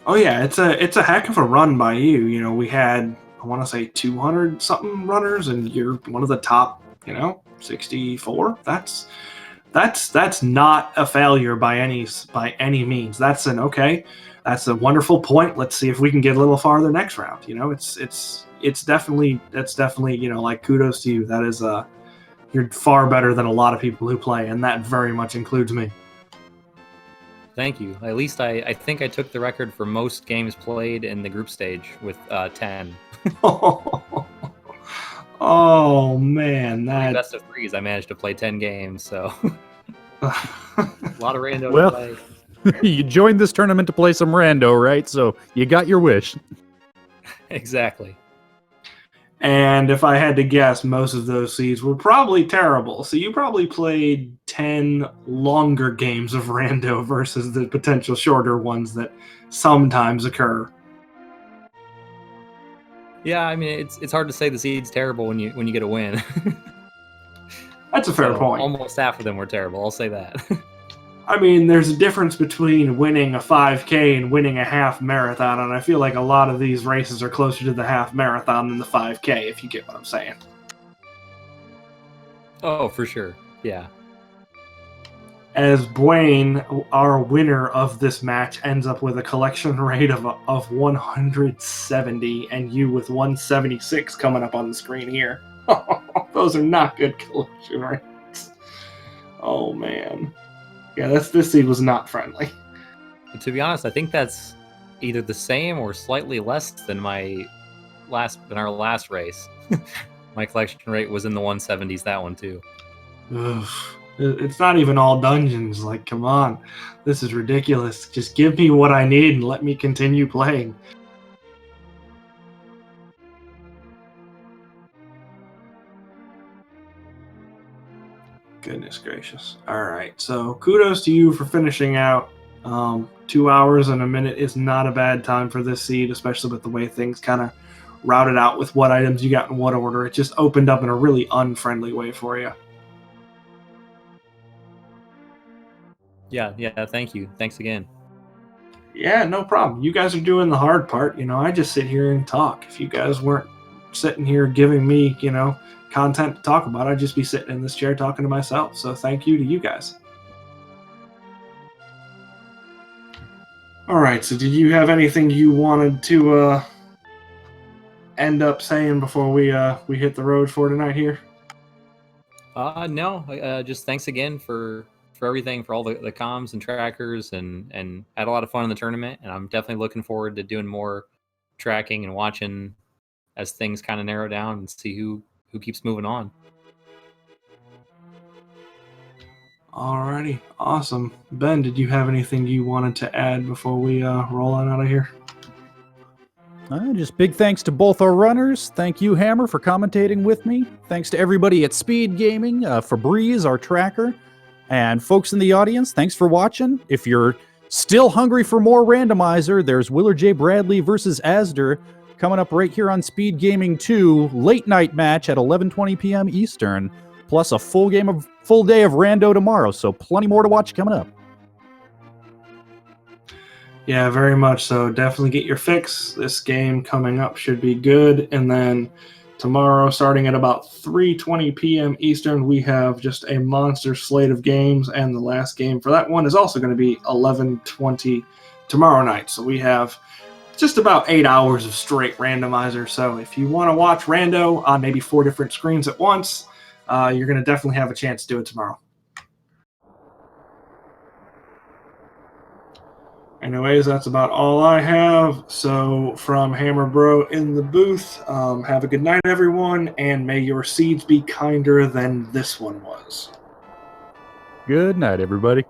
Oh yeah, it's a heck of a run by you. We had, I want to say, 200 something runners, and you're one of the top 64. That's not a failure by any means. That's a wonderful point. Let's see if we can get a little farther next round. It's definitely kudos to you. That is you're far better than a lot of people who play, and that very much includes me. Thank you. At least I think I took the record for most games played in the group stage with 10. Oh man, that best of 3s. I managed to play 10 games, so a lot of rando Well, to play. You joined this tournament to play some rando, right? So you got your wish. Exactly. And if I had to guess, most of those seeds were probably terrible. So you probably played 10 longer games of rando versus the potential shorter ones that sometimes occur. Yeah, I mean, it's hard to say the seed's terrible when you get a win. That's a fair point. Almost half of them were terrible. I'll say that. I mean, there's a difference between winning a 5K and winning a half marathon, and I feel like a lot of these races are closer to the half marathon than the 5K, if you get what I'm saying. Oh, for sure. Yeah. As Buane, our winner of this match, ends up with a collection rate of 170, and you with 176 coming up on the screen here. Those are not good collection rates. Oh, man. Yeah, this seed was not friendly. But to be honest, I think that's either the same or slightly less than our last race. My collection rate was in the 170s, that one too. Ugh. It's not even all dungeons. Like, come on. This is ridiculous. Just give me what I need and let me continue playing. Goodness gracious. All right. So kudos to you for finishing out. 2 hours and a minute is not a bad time for this seed, especially with the way things kind of routed out with what items you got in what order. It just opened up in a really unfriendly way for you. Yeah, thank you. Thanks again. Yeah, no problem. You guys are doing the hard part. I just sit here and talk. If you guys weren't sitting here giving me, content to talk about, I'd just be sitting in this chair talking to myself. So thank you to you guys. All right, so did you have anything you wanted to end up saying before we hit the road for tonight here? No, just thanks again for everything, for all the comms and trackers, and had a lot of fun in the tournament, and I'm definitely looking forward to doing more tracking and watching as things kind of narrow down and see who keeps moving on. Alrighty, awesome. Ben, did you have anything you wanted to add before we roll on out of here? Just big thanks to both our runners. Thank you, Hammer, for commentating with me. Thanks to everybody at Speed Gaming, Febreze, our tracker, and folks in the audience. Thanks for watching. If you're still hungry for more Randomizer, there's Willard J. Bradley versus AceZer coming up right here on Speed Gaming 2, late night match at 11:20 p.m. Eastern, plus a full day of Rando tomorrow. So plenty more to watch coming up. Yeah, very much so. Definitely get your fix. This game coming up should be good. And then tomorrow, starting at about 3:20 p.m. Eastern, we have just a monster slate of games. And the last game for that one is also going to be 11:20 tomorrow night. So we have just about 8 hours of straight Randomizer. So if you want to watch Rando on maybe 4 different screens at once, you're going to definitely have a chance to do it tomorrow. Anyways, that's about all I have. So from Hammer Bro in the booth, have a good night, everyone, and may your seeds be kinder than this one was. Good night, everybody.